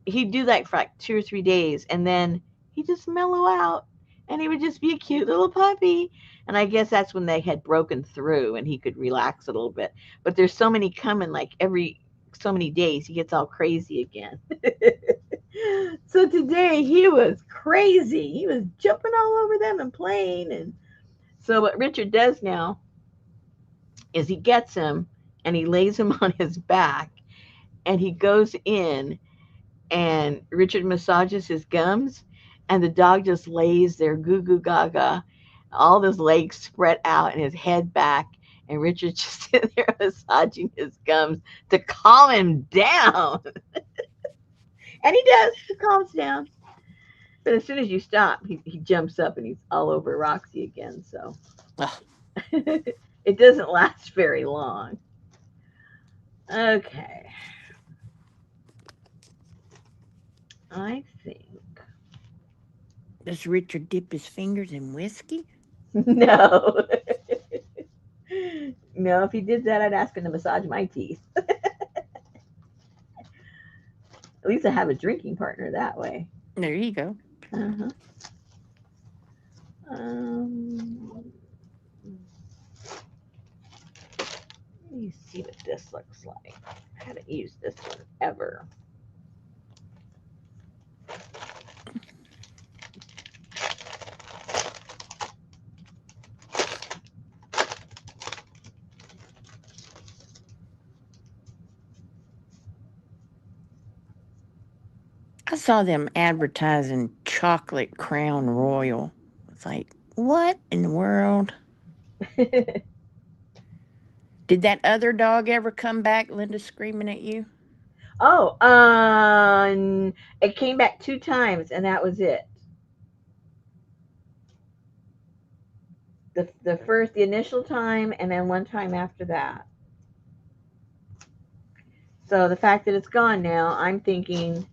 he'd do that for like 2 or 3 days, and then he'd just mellow out, and he would just be a cute little puppy. And I guess that's when they had broken through, and he could relax a little bit. But there's so many coming, like every so many days, he gets all crazy again. So today he was crazy. He was jumping all over them and playing. And so what Richard does now is he gets him and he lays him on his back, and he goes in, and Richard massages his gums, and the dog just lays there goo goo gaga, all his legs spread out and his head back, and Richard's just sitting there massaging his gums to calm him down. And he does, he calms down. But as soon as you stop, he jumps up and he's all over Roxy again. So Ugh. it doesn't last very long. Okay, I think. Does Richard dip his fingers in whiskey? No. No, if he did that, I'd ask him to massage my teeth. At least I have a drinking partner that way. There you go. Uh-huh. Um, Let me see what this looks like. I haven't used this one ever. I saw them advertising chocolate crown royal. It's like, what in the world? Did that other dog ever come back, Linda, screaming at you? Oh, it came back 2 times, and that was it. The initial time, and then one time after that. So the fact that it's gone now, I'm thinking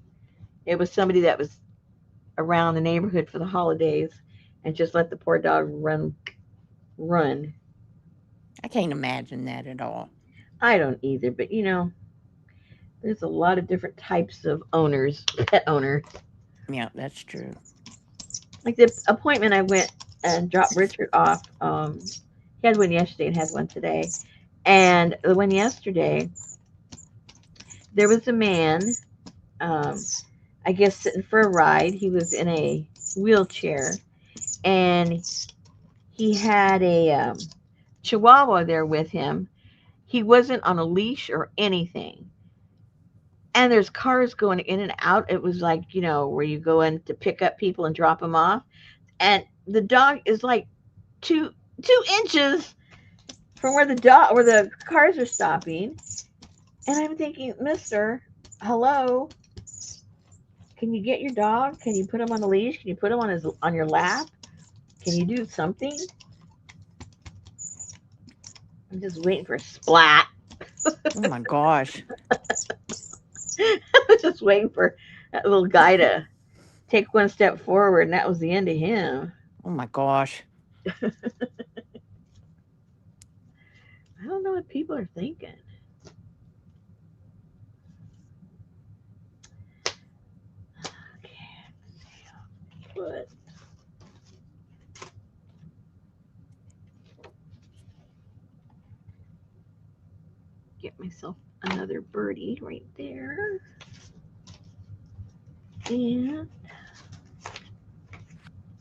it was somebody that was around the neighborhood for the holidays and just let the poor dog run. I can't imagine that at all. I don't either, but there's a lot of different types of owners, pet owners. Yeah, that's true. Like the appointment I went and dropped Richard off. He had one yesterday and had one today. And the one yesterday, there was a man, um, I guess, sitting for a ride. He was in a wheelchair, and he had a chihuahua there with him. He wasn't on a leash or anything. And there's cars going in and out. It was like, where you go in to pick up people and drop them off. And the dog is like 2 inches from where the cars are stopping. And I'm thinking, Mister, hello, can you get your dog? Can you put him on a leash? Can you put him on your lap? Can you do something? I'm just waiting for a splat. Oh my gosh. I was just waiting for that little guy to take one step forward, and that was the end of him. Oh my gosh. I don't know what people are thinking. foot. Get myself another birdie right there. And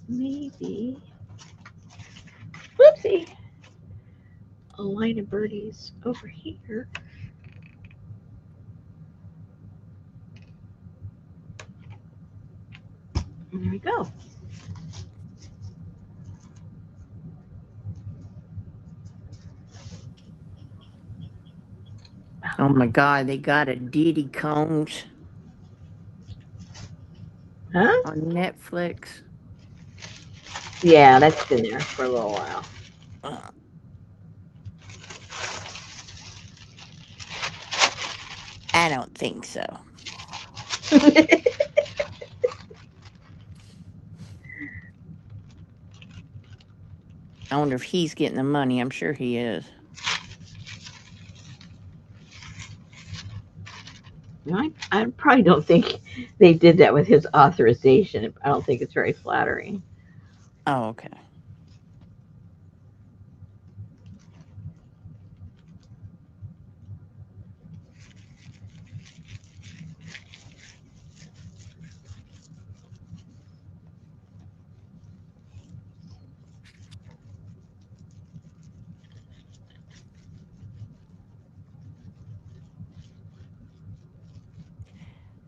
maybe, whoopsie, a line of birdies over here. And there we go. Oh my God, they got a Diddy Combs Huh? on Netflix. Yeah, that's been there for a little while. Uh, I don't think so. I wonder if he's getting the money. I'm sure he is. I probably don't think they did that with his authorization. I don't think it's very flattering. Oh, okay.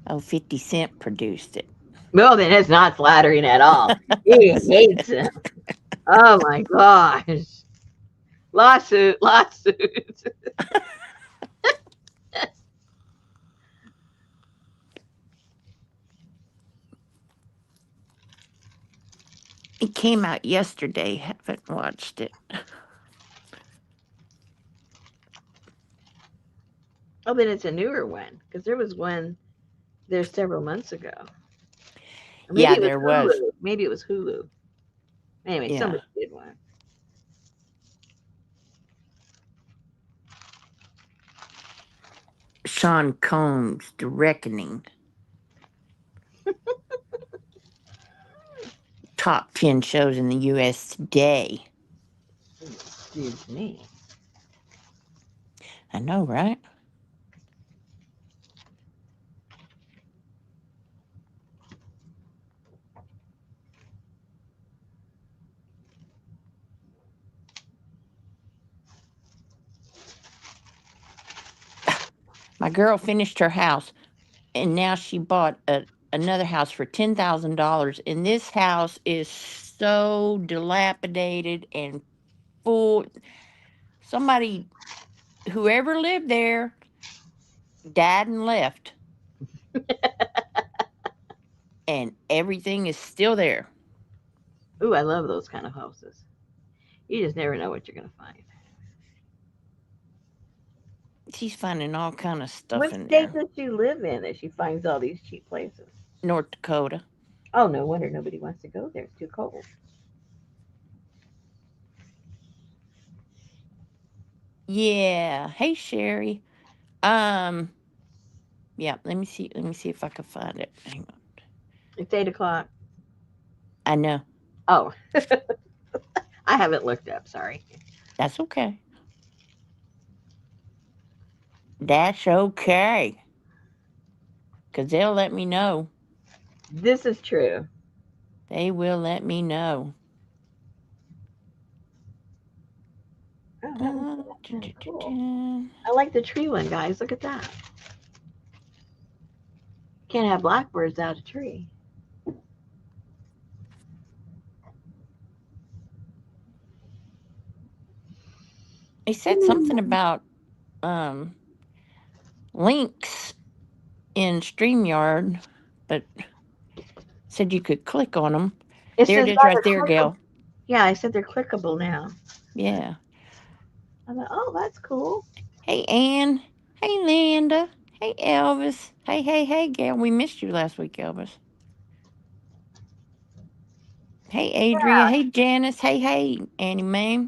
Oh, 50 Cent produced it. Well, then it's not flattering at all. He hates him. Oh my gosh. Lawsuit, lawsuit. It came out yesterday. Haven't watched it. Oh, then it's a newer one because there was one there several months ago. Or maybe Yeah, it was there was. Hulu. Maybe it was Hulu. Anyway, Yeah. somebody did one. Sean Combs, The Reckoning. Top 10 shows in the U.S. today. Excuse me. I know, right? My girl finished her house, and now she bought another house for $10,000. And this house is so dilapidated and full. Somebody, whoever lived there, died and left, and everything is still there. Ooh, I love those kind of houses. You just never know what you're gonna find. She's finding all kind of stuff What in state there. does she live in that she finds all these cheap places? North Dakota. Oh, no wonder nobody wants to go there. It's too cold. Yeah. Hey, Sherry. Um. Yeah. Let me see. Let me see if I can find it. Hang on. It's 8 o'clock. I know. Oh, I haven't looked up. Sorry. That's okay. That's okay. Cause they'll let me know. This is true. They will let me know. Oh, that was kind of cool. Du-du-du-du. I like the tree one, guys. Look at that. Can't have blackbirds out of tree. They said something about um links in StreamYard, but said you could click on them. It There it says is, now right they're there, clickable. Gail. Yeah, I said they're clickable now. Yeah. I thought, oh, that's cool. Hey, Ann. Hey, Linda. Hey, Elvis. Hey, hey, hey, Gail. We missed you last week, Elvis. Hey, Adria. Hey, Janice. Hey, hey, Annie Mae.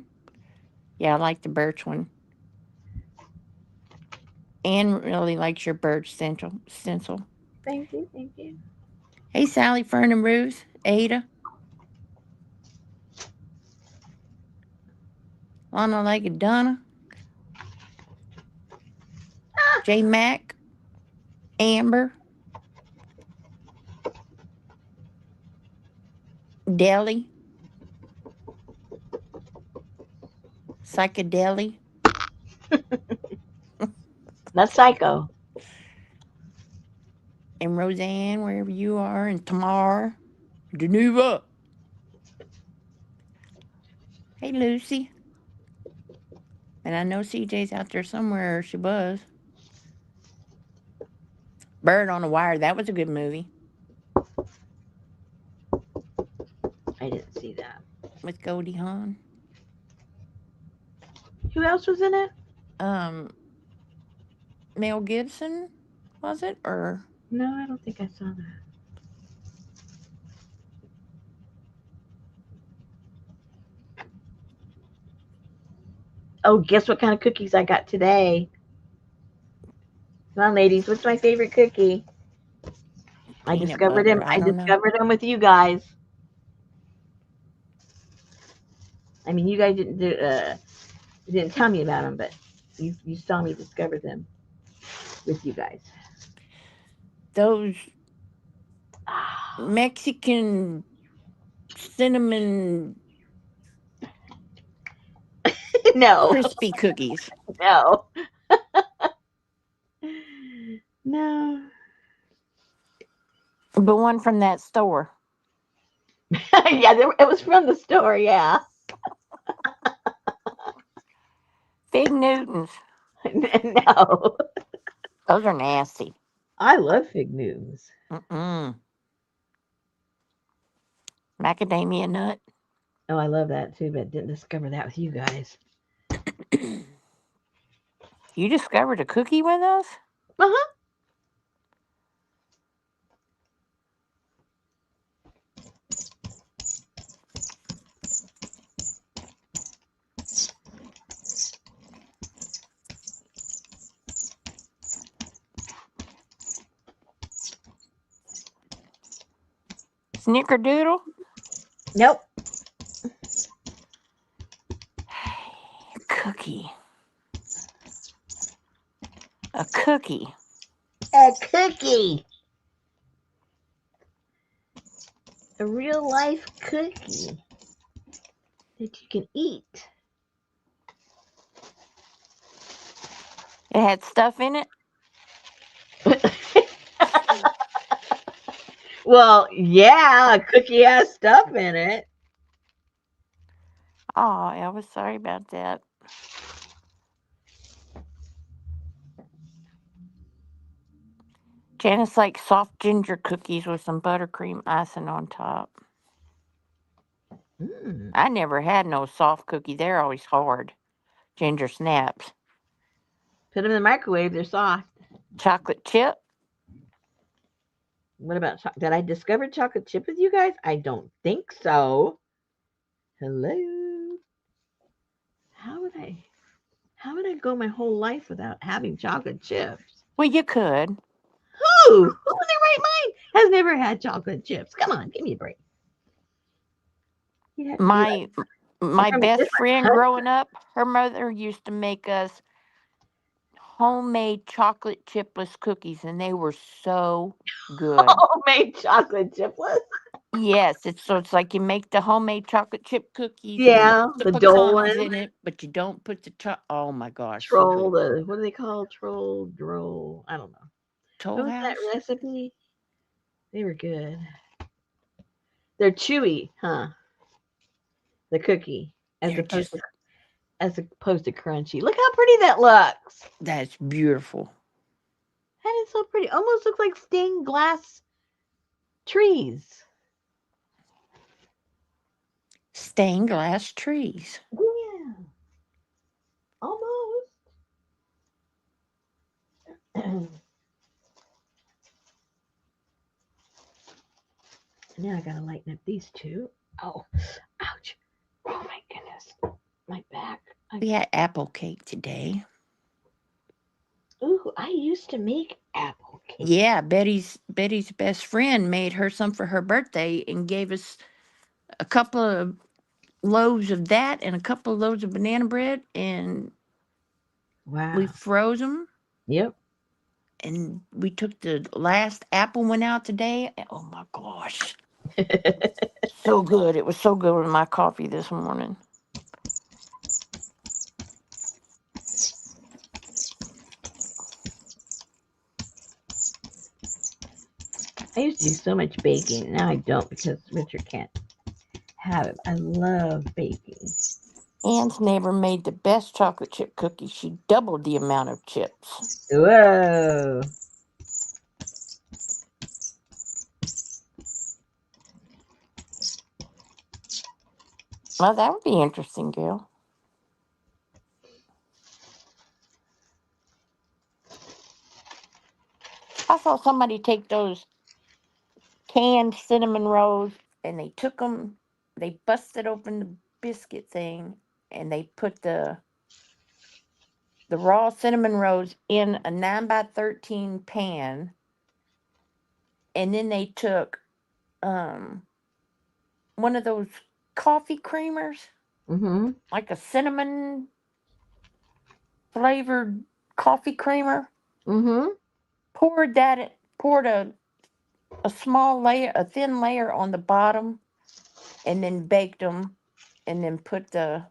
Yeah, I like the birch one. Ann really likes your birch stencil. Thank you. Thank you. Hey, Sally, Fern, and Ruth. Ada. Lana Lake of Donna, J Mac, Amber, Deli, Psychedeli, That's Psycho. and Roseanne, wherever you are, and Tamar, Geneva. Hey, Lucy. And I know CJ's out there somewhere. She was. Bird on the Wire. That was a good movie I didn't see that. with Goldie Hawn. Who else was in it? Um, Mel Gibson, was it? Or No, I don't think I saw that. Oh, guess what kind of cookies I got today? Come on, ladies. What's my favorite cookie? I peanut discovered butter. him. I I don't know. discovered him with you guys. I mean, you guys didn't tell me about them, but you saw me discover them with you guys. Those Ah, Mexican cinnamon no, crispy cookies. no, no. The one from that store. Yeah, it was from the store. Yeah, Fig Newtons. no. Those are nasty. I love fig Newtons. Mm-mm. Macadamia nut. Oh, I love that too, but didn't discover that with you guys. You discovered a cookie with us? Uh huh. Snickerdoodle? Nope. Cookie. A cookie. A cookie. A real life cookie that you can eat. It had stuff in it? Well, yeah, a cookie has stuff in it. Oh, I was sorry about that. Janice likes soft ginger cookies with some buttercream icing on top. Mm. I never had no soft cookie. They're always hard. Ginger snaps. Put them in the microwave. They're soft. Chocolate chip? What about did I discover chocolate chip with you guys? I don't think so. Hello. How would I? How would I go my whole life without having chocolate chips? Well, you could. Who? Who in their right mind has never had chocolate chips? Come on, give me a break. You'd have to be like, My I'm my from a best different friend country. growing up, her mother used to make us homemade chocolate chipless cookies, and they were so good. Homemade chocolate chiplets. Yes, it's like you make the homemade chocolate chip cookies and you Yeah, put the the pecans Dolan in it, but you don't put the oh my gosh, so troll. good. The what do they call troll droll? I don't know. Toll What was that House? recipe? They were good. They're chewy, huh? The cookie, They're just as opposed to crunchy. Look how pretty that looks. that's beautiful. That is so pretty. Almost looks like stained glass trees. Stained glass trees. Yeah, almost. Now I gotta lighten up these two. Oh, ouch. Oh my goodness. My back. We had apple cake today. Ooh, I used to make apple cake. Yeah, Betty's best friend made her some for her birthday and gave us a couple of loaves of that and a couple of loaves of banana bread, and we Wow. froze them. Yep. And we took the last apple one out today. Oh my gosh. So good. It was so good with my coffee this morning. I used to do so much baking. Now I don't because Richard can't have it. I love baking. Ann's neighbor made the best chocolate chip cookies. She doubled the amount of chips. Whoa. Well, that would be interesting, Gail. I saw somebody take those canned cinnamon rolls and they took them, they busted open the biscuit thing and they put the raw cinnamon rolls in a 9 by 13 pan, and then they took um one of those coffee creamers, Mm-hmm. like a cinnamon flavored coffee creamer, Mm-hmm. poured a small layer, a thin layer on the bottom, and then baked them, and then put the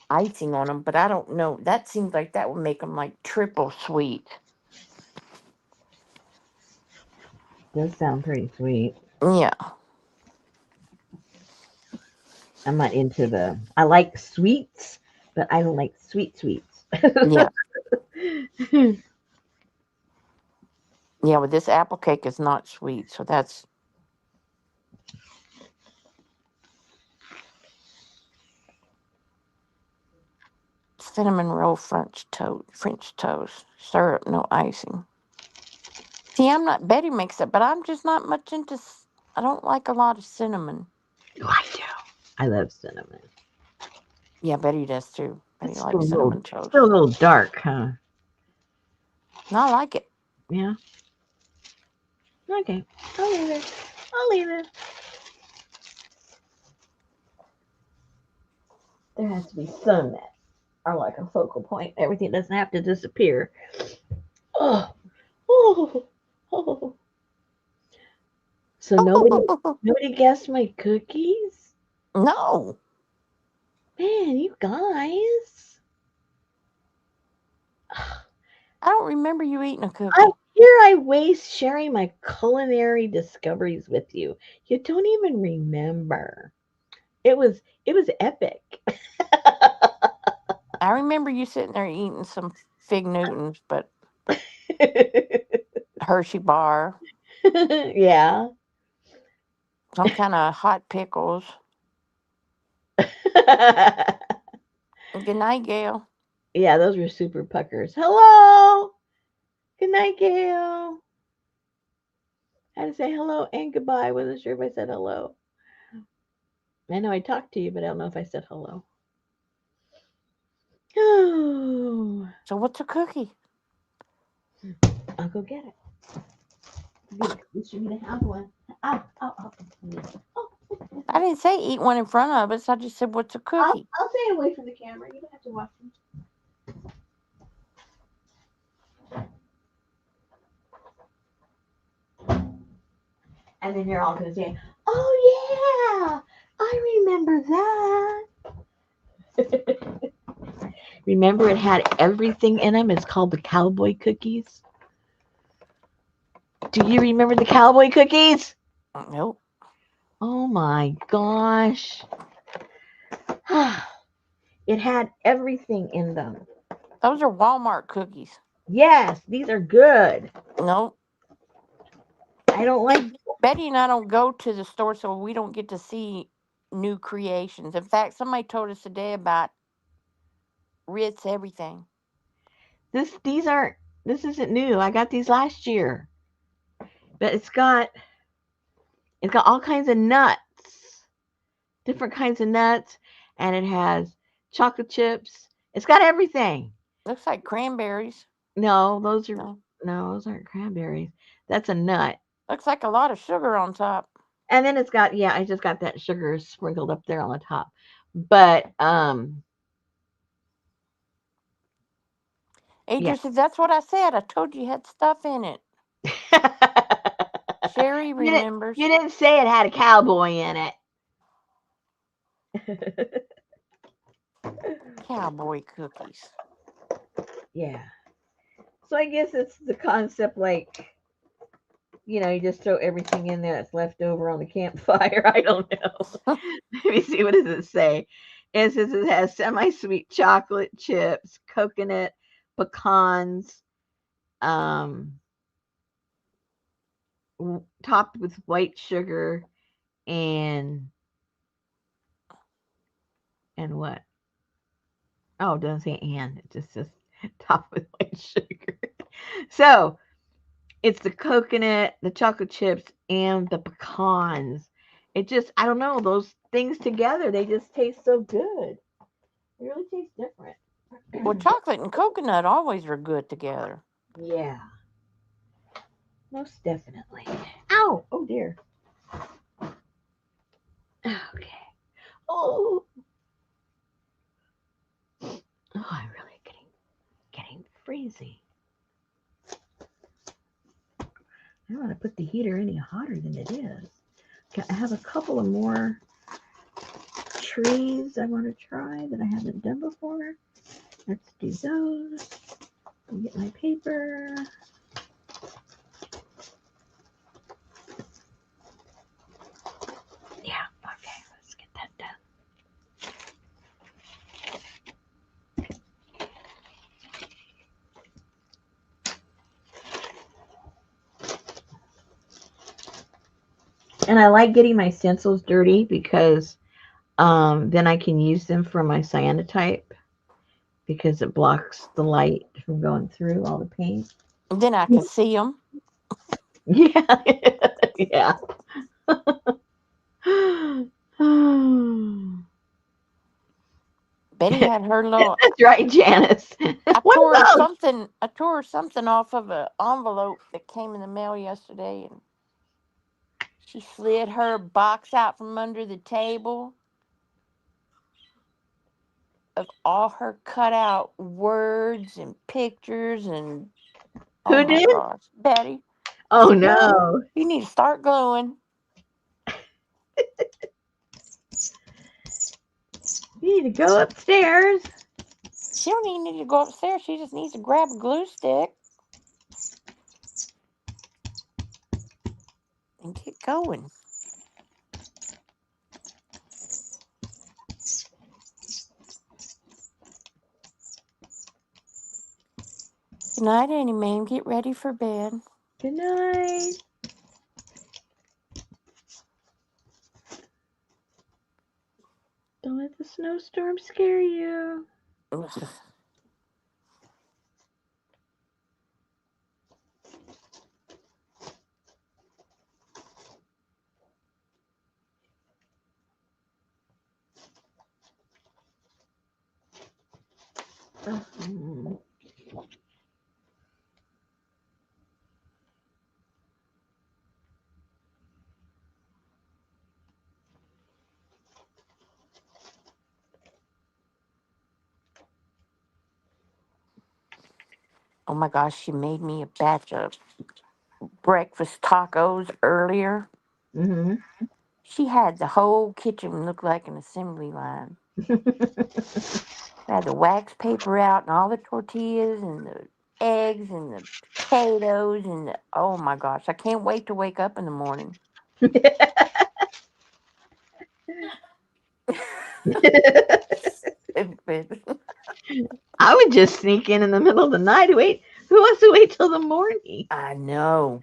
icing on them. But I don't know. That seems like that would make them like triple sweet. Does sound pretty sweet. Yeah, I'm not into the. I like sweets, but I don't like sweets. yeah, yeah. Well, this apple cake is not sweet, so that's cinnamon roll French toast, syrup, no icing. See, I'm not. Betty makes it, but I'm just not much into. I don't like a lot of cinnamon. Oh, I do. I love cinnamon. Yeah, Betty does too. Betty It's still likes cinnamon still a toast. little dark, huh? And I like it. Yeah. Okay. I'll leave it. I'll leave it. There has to be some that are like a focal point. Everything doesn't have to disappear. Oh, oh, oh. So nobody guessed my cookies? No, Man, you guys. I don't remember you eating a I cookie. here I waste sharing my culinary discoveries with you. You don't even remember. It was epic. I remember you sitting there eating some fig Newtons, but Hershey bar, Yeah. some kind of hot pickles. Good night, Gail. Yeah, those were super puckers. Hello. Good night, Gail. I had to say hello and goodbye. I wasn't sure if I said hello. I know I talked to you, but I don't know if I said hello. Oh, So what's a cookie? I'll go get it. You should me to have one. Ow, ow, ow. Oh, I didn't say eat one in front of us. I just said what's a cookie. I'll stay away from the camera. You don't have to watch me. And then you're all going to say, oh, yeah, I remember that. Remember, it had everything in them. It's called the cowboy cookies. Do you remember the cowboy cookies? Nope. Oh my gosh. It had everything in them. Those are Walmart cookies. Yes, these are good. Nope. I don't like. See, Betty and I don't go to the store, so we don't get to see new creations. In fact, somebody told us today about Ritz everything. These aren't. This isn't new. I got these last year, but it's got all kinds of nuts, different kinds of nuts, and it has chocolate chips. It's got everything. Looks like cranberries. No, No. those aren't cranberries. That's a nut. Looks like a lot of sugar on top. And then it's got, yeah, I just got that sugar sprinkled up there on the top. But yeah. Adrian says, that's what I said. I told you had stuff in it. Sherry you didn't remembers. you didn't say it had a cowboy in it. Cowboy cookies. Yeah. So I guess it's the concept like, you just throw everything in there that's left over on the campfire. I don't know. Let me see, what does it say? It says it has semi-sweet chocolate chips, coconut, pecans, um, topped with white sugar, and what? Oh, it doesn't say and. It just says topped with white sugar. So it's the coconut, the chocolate chips, and the pecans. It just, I don't know, those things together, they just taste so good. They really taste Well, different. chocolate and coconut always are good together. Yeah, most definitely. Ow! Oh dear. Okay. Oh, I'm really getting freezy. I don't want to put the heater any hotter than it is. Okay, I have a couple of more trees I want to try that I haven't done before. Let's do those. I'll get my paper. Yeah, okay, let's get that done. And I like getting my stencils dirty because then I can use them for my cyanotype because it blocks the light from going through all the paint. Then I can see them. Yeah, yeah. Betty had her little. That's right, Janice. I What tore her are those? something. I tore her something off of an envelope that came in the mail yesterday, and she slid her box out from under the table of all her cutout words and pictures and oh Who my did? gosh, Betty. I Oh said, girl, no. you need to start gluing. You need to go upstairs. She don't even need to go upstairs. She just needs to grab a glue stick and get going. Good night, Annie Mae. Get ready for bed. Good night. Don't let the snowstorm scare you. Ugh. Mhm. Oh my gosh, she made me a batch of breakfast tacos earlier. Mhm. She had the whole kitchen look like an assembly line. She had the wax paper out and all the tortillas and the eggs and the potatoes and the, oh my gosh, I can't wait to wake up in the morning. Stupid. I would just sneak in the middle of the night. Wait, who wants to wait till the morning? I know.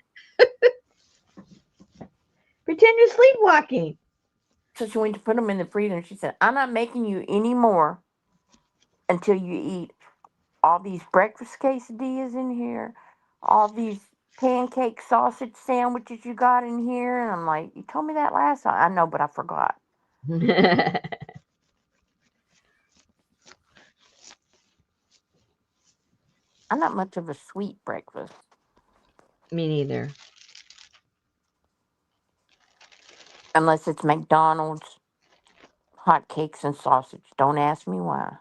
Pretend you're sleepwalking. So she went to put them in the freezer and she said, I'm not making you any more until you eat all these breakfast quesadillas in here, all these pancake sausage sandwiches you got in here. And I'm like, you told me that last time. I know, but I forgot. I'm not much of a sweet breakfast. Me neither. unless it's McDonald's hot cakes and sausage. Don't ask me why.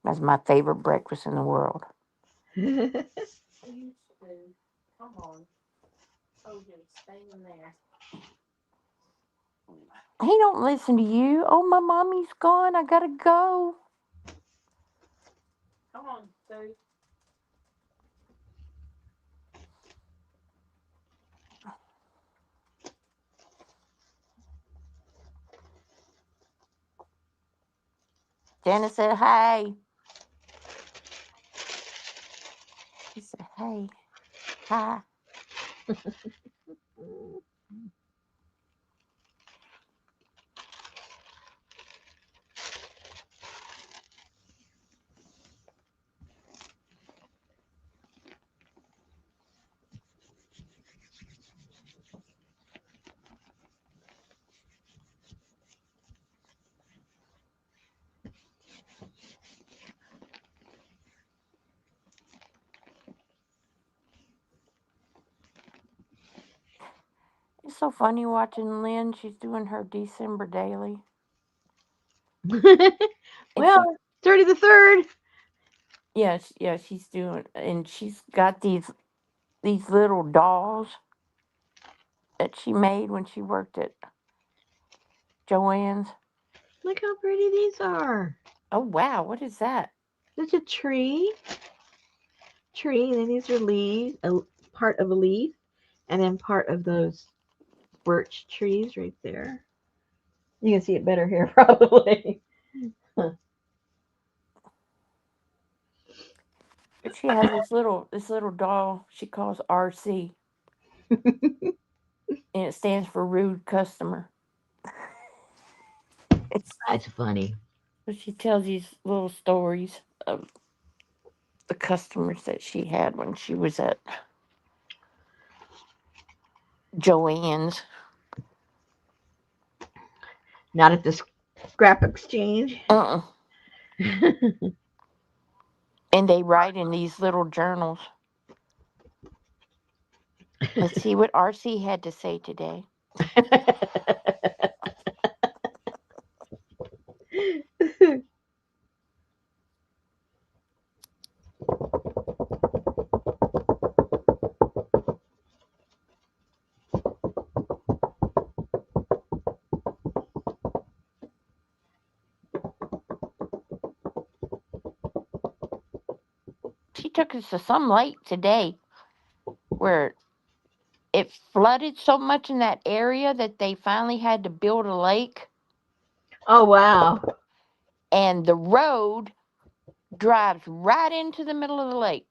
That's my favorite breakfast in the world. Come on. Oh, just stay in there. He don't listen to you. Oh, my mommy's gone. I gotta go. Come on, Steve. Janice said, "Hey." He said, "Hey, hi." It's so funny watching Lynn. She's doing her December daily, and Well, she, 30 the 3rd. yeah, she's doing, and she's got these little dolls that she made when she worked at Joanne's. Look how pretty these are. Oh wow, what is that? There's a tree, and then these are leaves, part of a leaf, and then part of those birch trees right there. You can see it better here, probably. But she has this little doll she calls RC, and it stands for rude customer. It's That's funny. so she tells these little stories of the customers that she had when she was at Joanne's. Not at the scrap exchange. Uh-uh. And they write in these little journals. Let's see what RC had to say today. She took us to some lake today where it flooded so much in that area that they finally had to build a lake, Oh wow. and the road drives right into the middle of the lake.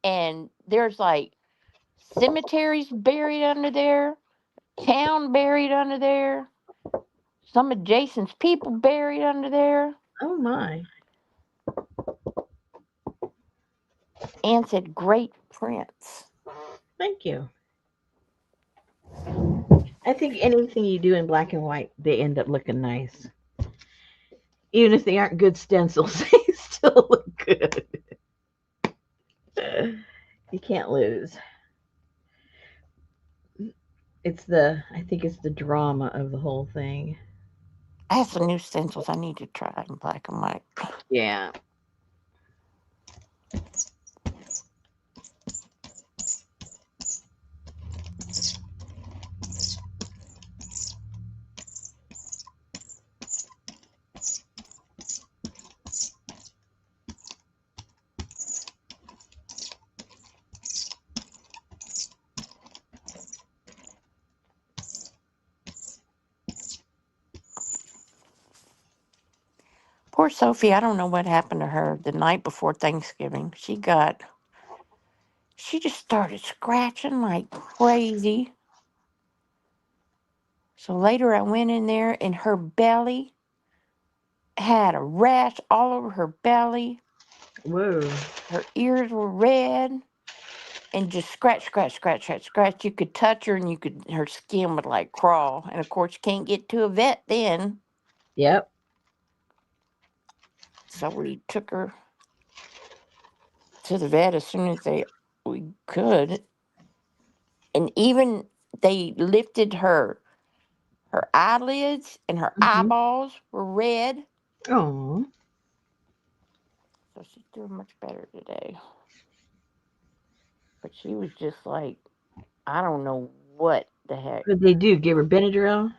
And there's like cemeteries buried under there, town buried under there, some of Jason's people buried under there. Oh my. Anne said, "Great prints." Thank you. I think anything you do in black and white, they end up looking nice. Even if they aren't good stencils, they still look good. You can't lose. I think it's the drama of the whole thing. I have some new stencils I need to try in black and white. Yeah. Poor Sophie, I don't know what happened to her the night before Thanksgiving. She just started scratching like crazy. So later I went in there and her belly had a rash all over her belly. Whoa. Her ears were red and just scratch, scratch, scratch, scratch, scratch. You could touch her and her skin would like crawl. And of course, you can't get to a vet then. Yep. So we took her to the vet as soon as we could. And even they lifted her eyelids and her Mm-hmm. eyeballs were red. Oh. So she's doing much better today. But she was just like, I don't know what the heck. What did they do? Give her Benadryl?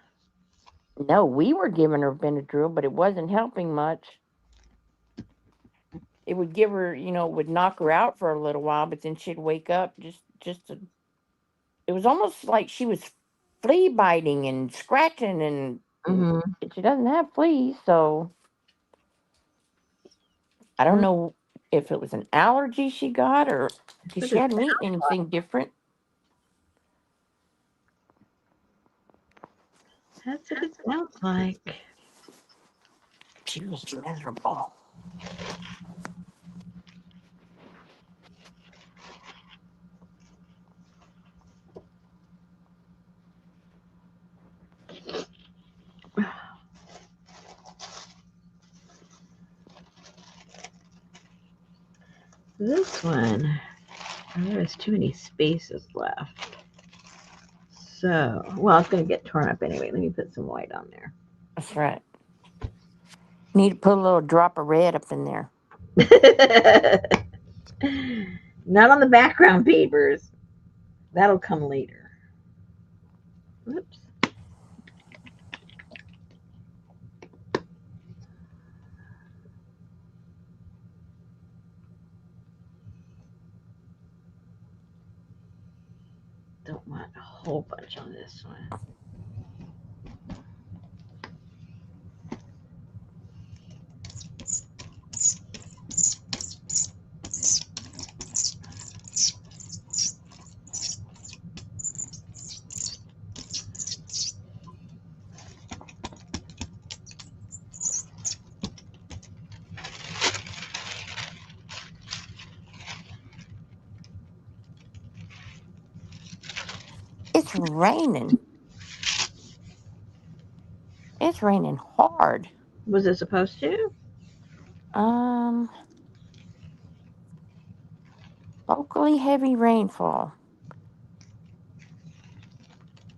No, we were giving her Benadryl, but it wasn't helping much. It would give her, would knock her out for a little while, but then she'd wake up it was almost like she was flea biting and scratching and Mm-hmm. she doesn't have fleas, so I don't know if it was an allergy she got or because What she does hadn't that eaten look anything different. like? That's what it sounds like. She was miserable. This one, there's too many spaces left. So, well, it's going to get torn up anyway. Let me put some white on That's right. Need to put a little drop of red up in there. there. Not on the background papers. That'll come later. Whoops. Don't want a whole bunch on this one. It's raining. It's raining hard. Was it supposed to? Um, Locally heavy rainfall.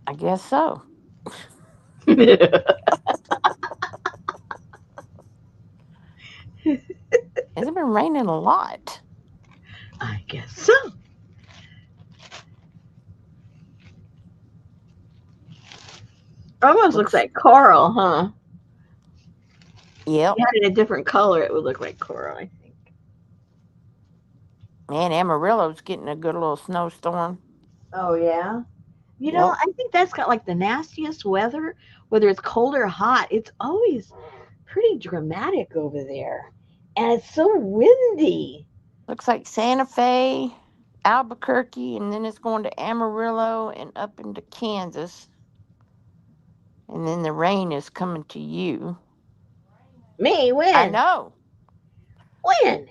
I guess so. It's been raining a lot. I guess so. Almost looks Looks, like coral, huh? If yep. you had it a different color, it would look like coral, I think. Man, Amarillo's getting a good little snowstorm. Oh, yeah? Yep. I think that's got like the nastiest weather, whether it's cold or hot. It's always pretty dramatic over there. And it's so windy. Looks like Santa Fe, Albuquerque, and then it's going to Amarillo and up into Kansas. And then the rain is coming to you. Me, I when? know. When?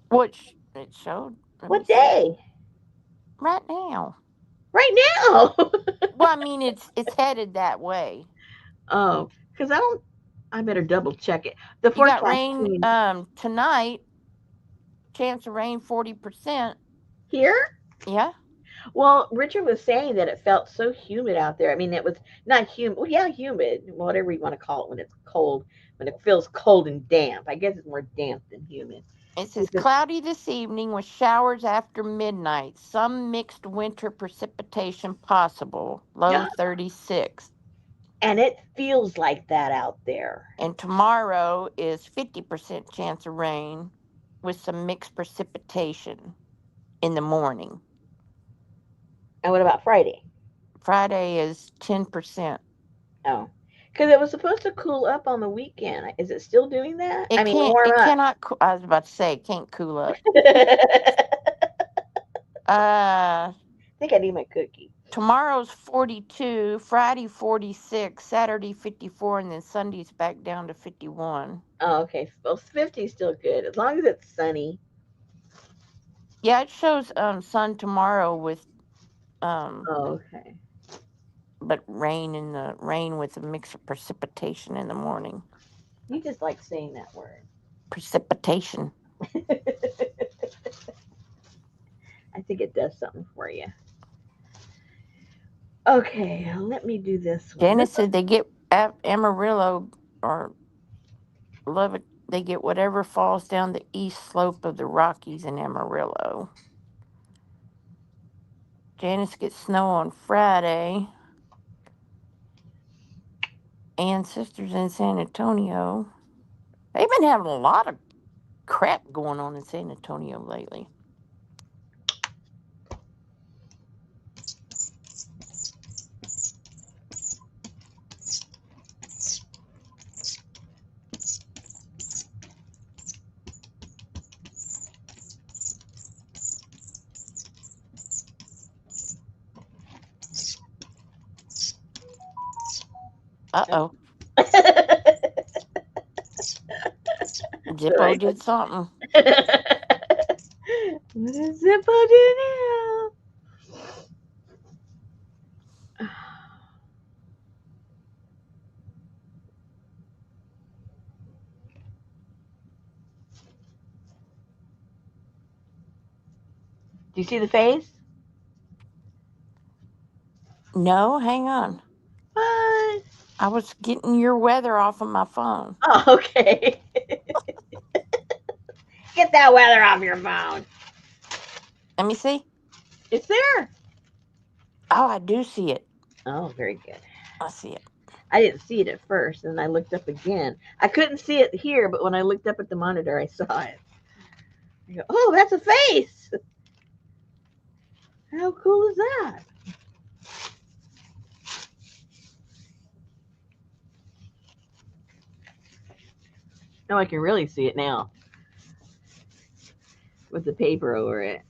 Which it showed. Let me What see. day? Right now. Right now. Well, I mean, it's headed that way. Oh, because I better double check it. The You got forecast rain means tonight. Chance of rain 40%. here. Yeah, Well, Richard was saying that it felt so humid out there. I mean, it was not humid. Well, yeah, humid, whatever you want to call it when it's cold, when it feels cold and damp. I guess it's more damp than humid. it He says says, cloudy this evening with showers after midnight. Some mixed winter precipitation possible. Low 36. and it feels like that out there. And tomorrow is 50% chance of rain with some mixed precipitation in the morning. And what about Friday? Friday is 10%. Oh, because it was supposed to cool up on the weekend. Is it still doing that? I It mean, can't. warm It up. cannot. I was about to say it can't cool up. I Uh, think I need my cookie. Tomorrow's 42. Friday 46. Saturday 54, and then Sunday's back down to 51. Oh, okay. Well, 50 is still good as long as it's sunny. Yeah, it shows sun tomorrow with um, Oh, okay. but rain with a mix of precipitation in the morning. You just like saying that word. Precipitation. I think it does something for you. Okay, let me do this one. Janice said they get Amarillo or Love it. They get whatever falls down the east slope of the Rockies in Amarillo. Janice gets snow on Friday. And sisters in San Antonio. They've been having a lot of crap going on in San Antonio lately. Uh oh. Zippo Sorry. did something. What does Zippo do now? Do you see the face? No, hang on. What? I was getting your weather off of my phone. Oh, okay. Get that weather off your phone. Let me see. It's there. Oh, I do see it. Oh, very good. I see it. I didn't see it at first, and I looked up again. I couldn't see it here, but when I looked up at the monitor, I saw it. I go, oh, that's a face. How cool is that? Now I can really see it now with the paper over it.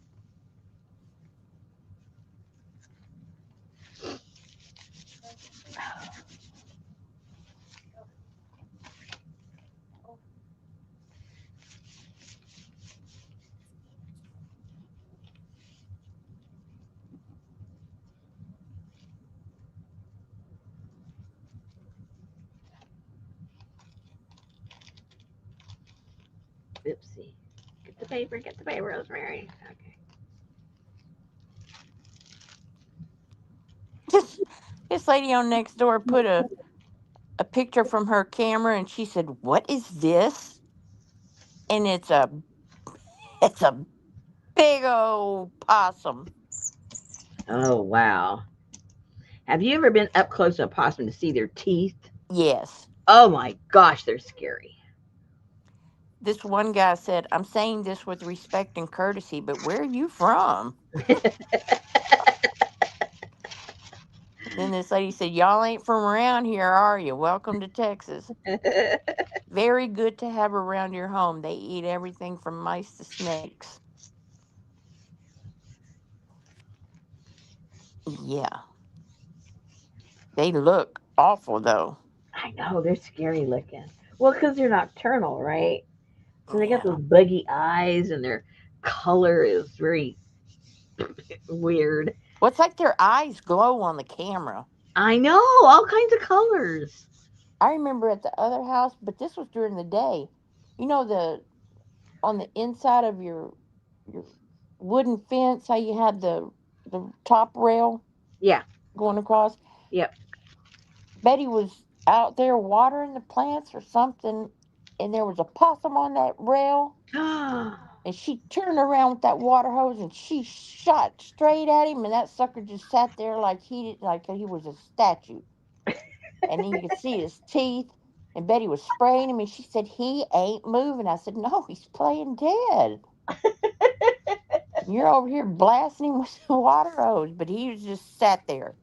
Oopsie. Get the paper, Rosemary. Okay. This lady on next door put a picture from her camera and she said, "What is this?" And it's a big old possum. Oh, wow. Have you ever been up close to a possum to see their teeth? Yes. Oh my gosh, they're scary. This one guy said, "I'm saying this with respect and courtesy, but where are you from?" Then this lady said, "Y'all ain't from around here, are you? Welcome to Texas. Very good to have around your home. They eat everything from mice to snakes." Yeah. They look awful, though. I know, they're scary looking. Well, because they're nocturnal, right? So they got Yeah. those buggy eyes, and their color is very weird. Well, it's like their eyes glow on the camera. I know, all kinds of colors. I remember at the other house, but this was during the day. You know, on the inside of your wooden fence, how you had the top rail Yeah, going across. yep. Betty was out there watering the plants or something, and there was a possum on that rail, and she turned around with that water hose and she shot straight at him, and that sucker just sat there like he was a statue, and then you could see his teeth. And Betty was spraying him, and she said, "He ain't moving." I said, "No, he's playing dead. You're over here blasting him with the water hose," but he was just sat there.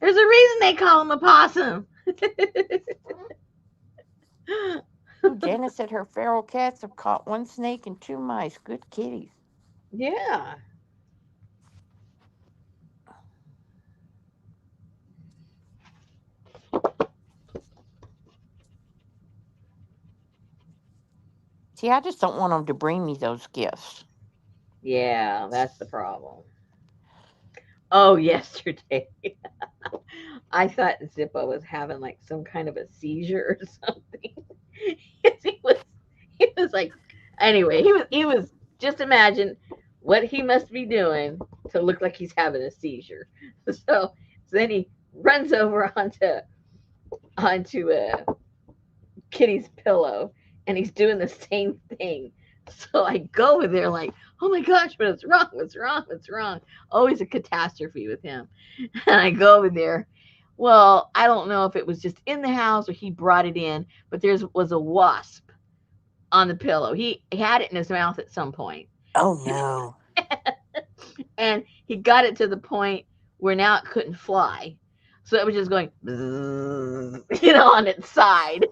There's a reason they call him a possum. Ooh, Janice said her feral cats have caught one snake and two mice. Good kitties. Yeah. See, I just don't want them to bring me those gifts. Yeah, that's the problem. Oh, yesterday. I thought Zippo was having like some kind of a seizure or something. he was like, anyway, he was just imagine what he must be doing to look like he's having a seizure. So then he runs over onto Kitty's pillow, and he's doing the same thing. So I go over there like, oh my gosh, what's wrong? What's wrong? What's wrong? Always a catastrophe with him. And I go over there. Well, I don't know if it was just in the house or he brought it in, but there was a wasp on the pillow. He had it in his mouth at some point, Oh no. and he got it to the point where now it couldn't fly. So it was just going, on its side,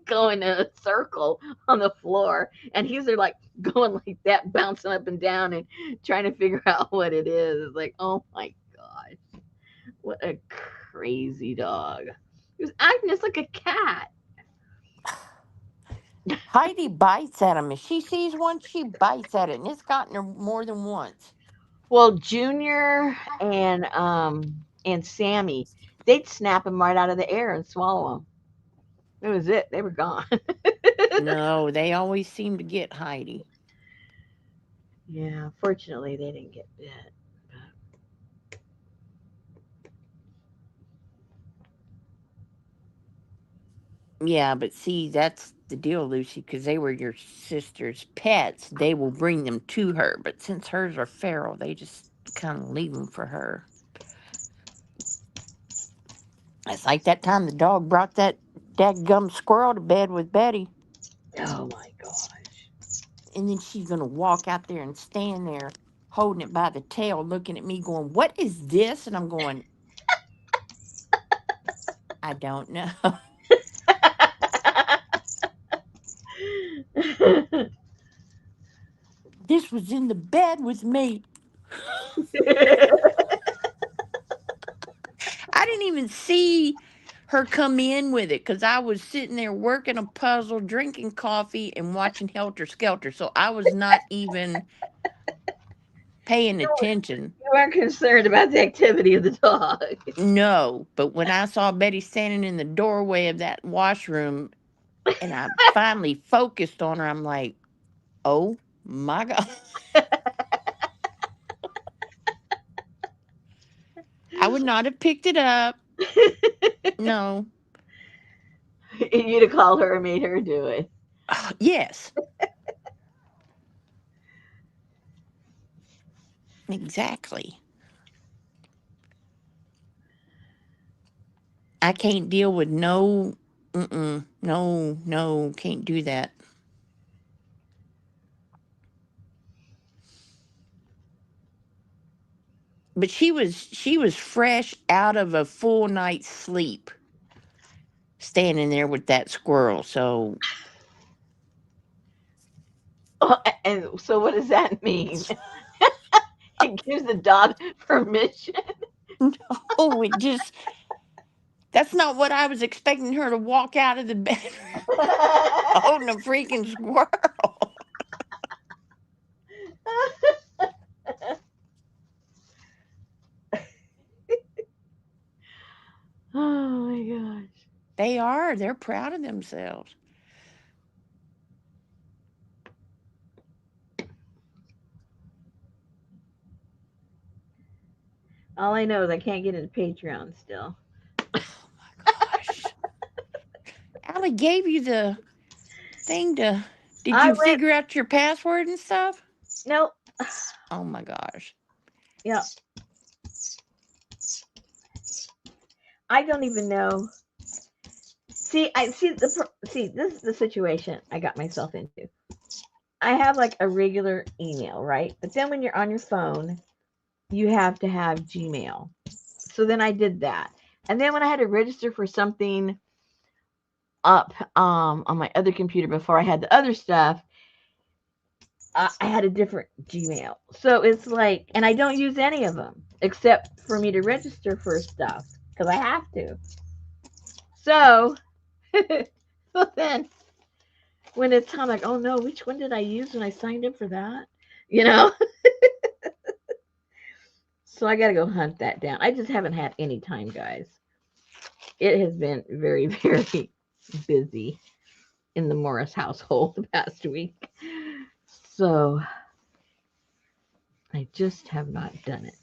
going in a circle on the floor. And he's there like going like that, bouncing up and down and trying to figure out what it is. It's like, oh my gosh, what a crazy dog. He was acting just like a cat. Heidi bites at him. If she sees one, she bites at it, and it's gotten her more than once. Well, Junior and Sammy, they'd snap him right out of the air and swallow him. That was it. They were gone. No, they always seem to get Heidi. Yeah, fortunately they didn't get bit. Yeah, but see, that's the deal, Lucy, because they were your sister's pets. They will bring them to her, but since hers are feral, they just kind of leave them for her. It's like that time the dog brought that dadgum squirrel to bed with Betty, Oh my gosh. and then she's going to walk out there and stand there holding it by the tail, looking at me, going, "What is this?" And I'm going, "I don't know." This was in the bed with me. I didn't even see her come in with it because I was sitting there working a puzzle, drinking coffee, and watching Helter Skelter. So I was not even paying attention. You weren't concerned about the activity of the dog. No, but when I saw Betty standing in the doorway of that washroom and I finally focused on her, I'm like, oh my God. I would not have picked it up. No. You'd have called her and made her do it. Yes, exactly. I can't deal with no, no, can't do that. But she was fresh out of a full night's sleep, standing there with that squirrel. So Oh, and so what does that mean? It gives the dog permission. no, it just that's not what I was expecting her to walk out of the bedroom holding a freaking squirrel. Oh my gosh. They're proud of themselves. All I know is I can't get into Patreon still. Oh my gosh. Allie gave you the thing to did I you went, figure out your password and stuff? nope. Oh my gosh. Yeah, I don't even know. See, this is the situation I got myself into. I have like a regular email, right? But then when you're on your phone, you have to have Gmail. So then I did that. And then when I had to register for something up on my other computer before I had the other stuff, I had a different Gmail. So it's like, and I don't use any of them except for me to register for stuff because I have to. So, so then when it's time, like, oh no, which one did I use when I signed up for that? You know? So I got to go hunt that down. I just haven't had any time, guys. It has been very, very busy in the Morris household the past week. So I just have not done it.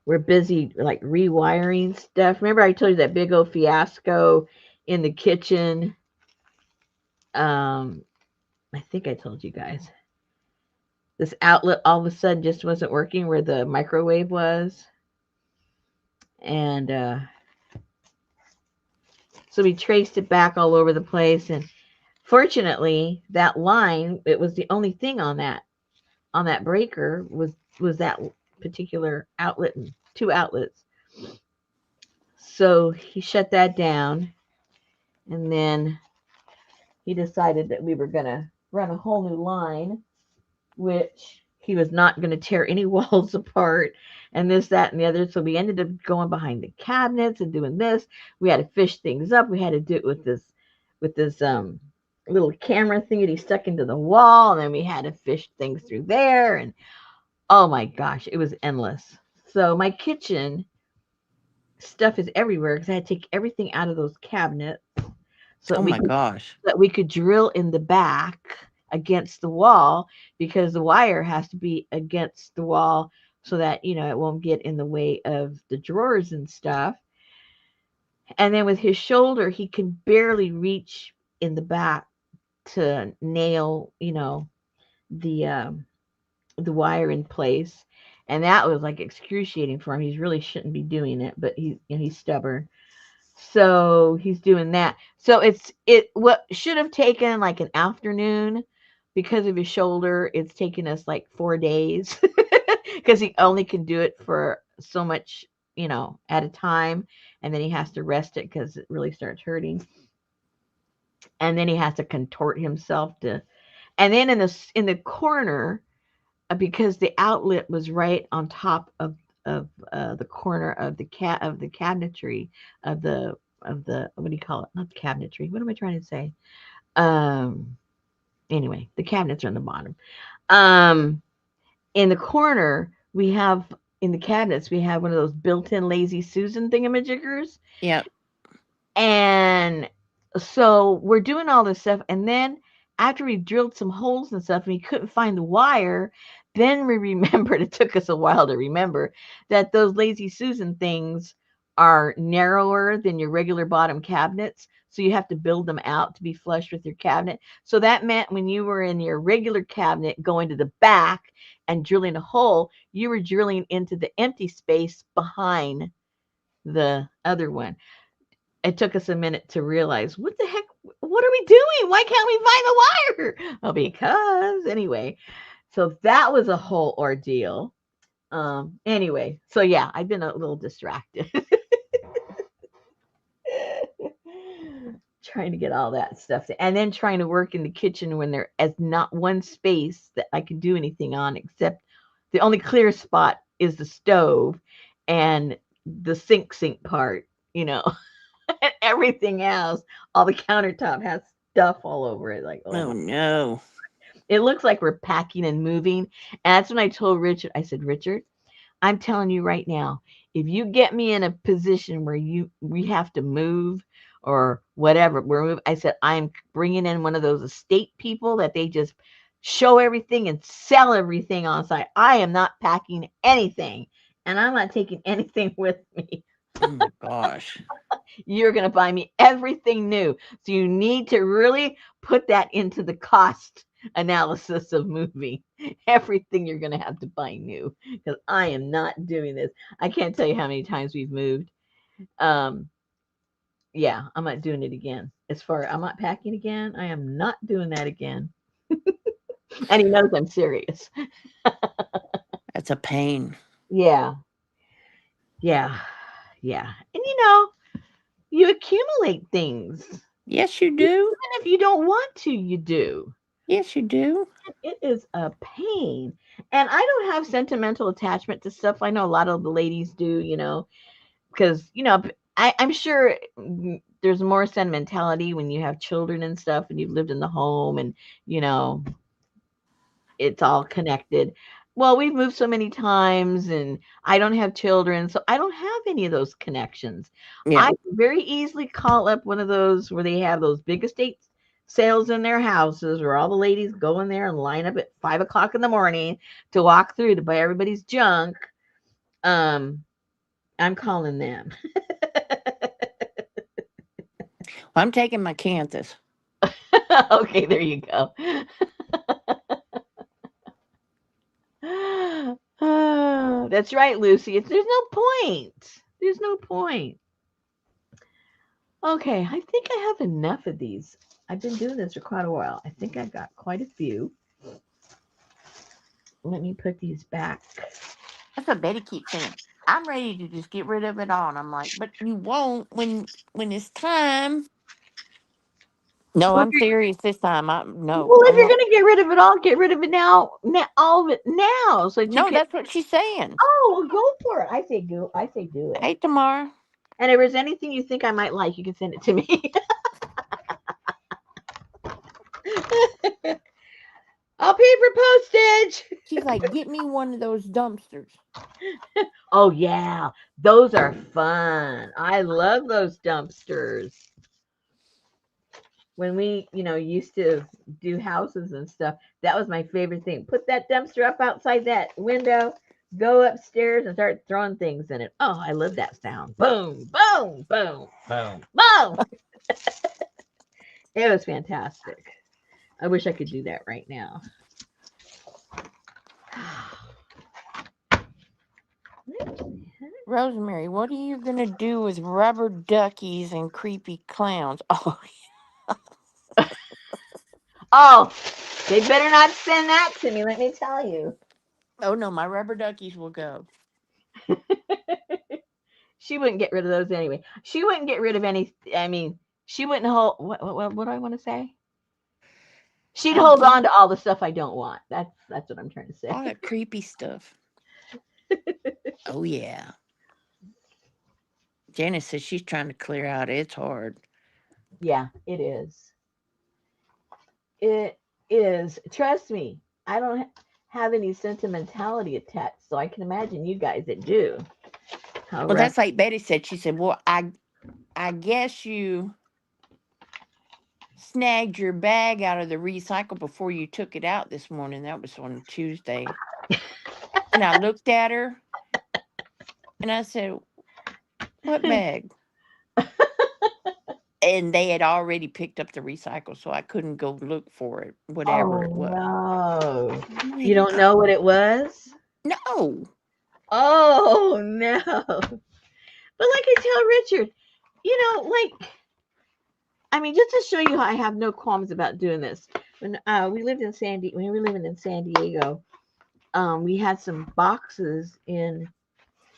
We're busy like rewiring stuff. Remember I told you that big old fiasco in the kitchen? Um, I think I told you guys. This outlet all of a sudden just wasn't working where the microwave was. And so we traced it back all over the place. And fortunately, that line, it was the only thing on that breaker was that particular outlet and two outlets. So he shut that down, and then he decided that we were going to run a whole new line, which he was not going to tear any walls apart and this, that, and the other. So we ended up going behind the cabinets and doing this. We had to fish things up. We had to do it with this little camera thing that he stuck into the wall, and then we had to fish things through there. And oh my gosh, it was endless. So my kitchen stuff is everywhere because I had to take everything out of those cabinets so Oh my gosh. that we could drill in the back against the wall because the wire has to be against the wall so that it won't get in the way of the drawers and stuff. And then with his shoulder, he can barely reach in the back to nail the the wire in place, and that was like excruciating for him. He really shouldn't be doing it, but he's stubborn. So he's doing that. So it what should have taken like an afternoon because of his shoulder, it's taken us like 4 days because he only can do it for so much, at a time, and then he has to rest it because it really starts hurting, and then he has to contort himself to, and then in the corner, because the outlet was right on top of the corner of the cabinetry of the what do you call it? Not the cabinetry. What am I trying to say? Um. Anyway, the cabinets are on the bottom. Um. In the corner, we have in the cabinets we have one of those built-in lazy Susan thingamajiggers, Yep. and so we're doing all this stuff, and then after we drilled some holes and stuff and we couldn't find the wire, then we remembered, it took us a while to remember, that those lazy Susan things are narrower than your regular bottom cabinets. So you have to build them out to be flush with your cabinet. So that meant when you were in your regular cabinet going to the back and drilling a hole, you were drilling into the empty space behind the other one. It took us a minute to realize, what the heck, what are we doing? Why can't we find the wire? Well, because anyway, so that was a whole ordeal. Anyway, so yeah, I've been a little distracted trying to get all that stuff and then trying to work in the kitchen when there is not one space that I can do anything on, except the only clear spot is the stove and the sink part, you know. Everything else, all the countertop has stuff all over it. Like, oh Oh my, no. it looks like we're packing and moving. And that's when I told Richard, I said, Richard, I'm telling you right now, if you get me in a position where we have to move or whatever, I said, I'm bringing in one of those estate people that they just show everything and sell everything on site. I am not packing anything, and I'm not taking anything with me. Oh my gosh. You're going to buy me everything new. So you need to really put that into the cost analysis of moving. Everything you're going to have to buy new, because I am not doing this. I can't tell you how many times we've moved. Um, yeah, I'm not doing it again. I'm not packing again. I am not doing that again. And he knows I'm serious. That's a pain. Yeah, yeah, yeah. And you accumulate things. Yes, you Even do. if you don't want to, you do. Yes, you do. It is a pain. And I don't have sentimental attachment to stuff. I know a lot of the ladies do, because, I'm sure there's more sentimentality when you have children and stuff and you've lived in the home and, you know, it's all connected. Well, we've moved so many times and I don't have children, so I don't have any of those connections. Yeah. I can very easily call up one of those where they have those big estates, sales in their houses where all the ladies go in there and line up at 5 o'clock in the morning to walk through to buy everybody's junk. Um, I'm calling them. Well, I'm taking my Kansas. Okay, there you go. That's right, Lucy. There's no point. There's no point. Okay, I think I have enough of these. I've been doing this for quite a while. I think I've got quite a few. Let me put these back. That's what Betty keeps saying. I'm ready to just get rid of it all. And I'm like, but you won't when it's time. No, Well, I'm serious this time. No, if I'm you're not. going to get rid of it all, get rid of it now, all of it now, so that you No, can. that's what she's saying. Oh, well, go for it. I say go. I say do it. Hey, Tamara. And if there's anything you think I might like, you can send it to me. I'll pay for postage. She's like, get me one of those dumpsters. Oh yeah, those are fun. I love those dumpsters. When we, used to do houses and stuff, that was my favorite thing. Put that dumpster up outside that window, go upstairs and start throwing things in it. Oh, I love that sound. Boom, boom, boom, boom, boom. It was fantastic. I wish I could do that right now. Rosemary, what are you going to do with rubber duckies and creepy clowns? Oh, Oh, they better not send that to me, let me tell you. oh no, my rubber duckies will go. She wouldn't get rid of those anyway. She wouldn't get rid of any. I mean, she wouldn't hold. What do I want to say? She'd I'd hold keep on to all the stuff I don't want. That's what I'm trying to say. all that creepy stuff. Oh, yeah. Janice says she's trying to clear out. It's hard. Yeah, it is. It is. Trust me, I don't have any sentimentality attached, so I can imagine you guys that do. How Well, rough. that's like Betty said. She said, well, I guess you snagged your bag out of the recycle before you took it out this morning. That was on Tuesday. And I looked at her and I said, what bag? And they had already picked up the recycle, so I couldn't go look for it, whatever Oh it was. no! I'm You like, don't know what it was? no. Oh no! But like I tell Richard, like I mean, just to show you how I have no qualms about doing this. When we lived in when we were living in San Diego, we had some boxes in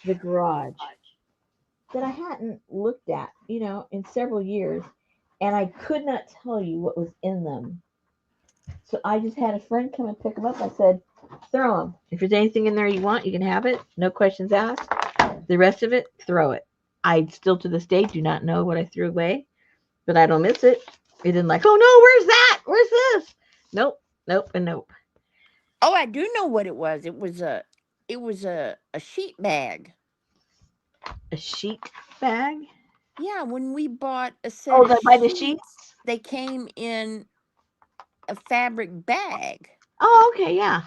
the garage that I hadn't looked at, in several years, and I could not tell you what was in them. So I just had a friend come and pick them up. I said, throw them. If there's anything in there you want, you can have it. No questions asked. The rest of it, throw it. I still to this day do not know what I threw away, but I don't miss it. It didn't like, oh no, where's that? Where's this? Nope, nope, and nope. Oh, I do know what it was. It was a sheet bag. A sheet bag? Yeah, when we bought a set Oh, of by the sheets? sheets, they came in a fabric bag. Oh, okay, yeah.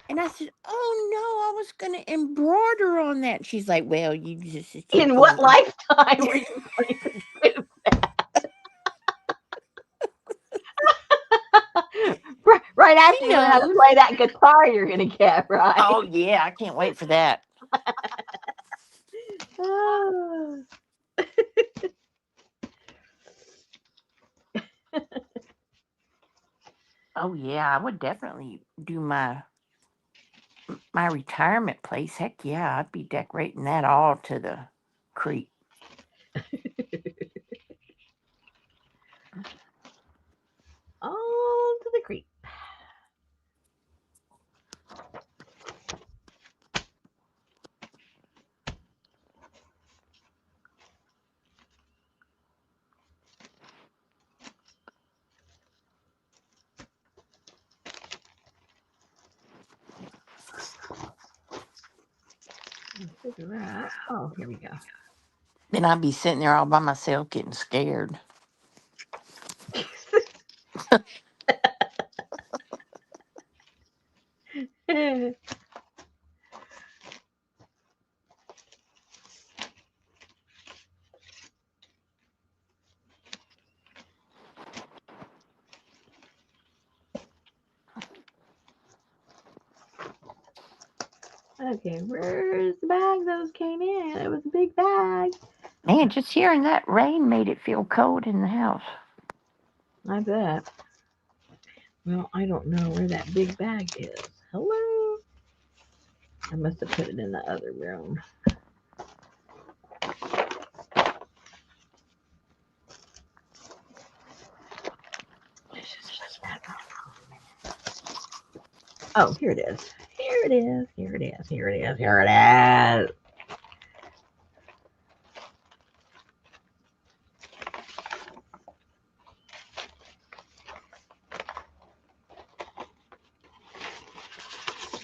And I said, "Oh no, I was going to embroider on that." She's like, "Well, you just In you what know." lifetime were you going to do right She after you learn how to knows. play that guitar you're going to get, right? Oh yeah, I can't wait for that. Oh. Oh yeah, I would definitely do my retirement place. Heck yeah, I'd be decorating that all to the creek. On to the creek. Figure out. Oh, here we go. Then I'd be sitting there all by myself getting scared. Okay, where's the bag those came in? It was a big bag. Man, just hearing that rain made it feel cold in the house. I bet. Well, I don't know where that big bag is. Hello? I must have put it in the other room. Oh, here it is. Here it is. Here it is. Here it is. Here it is.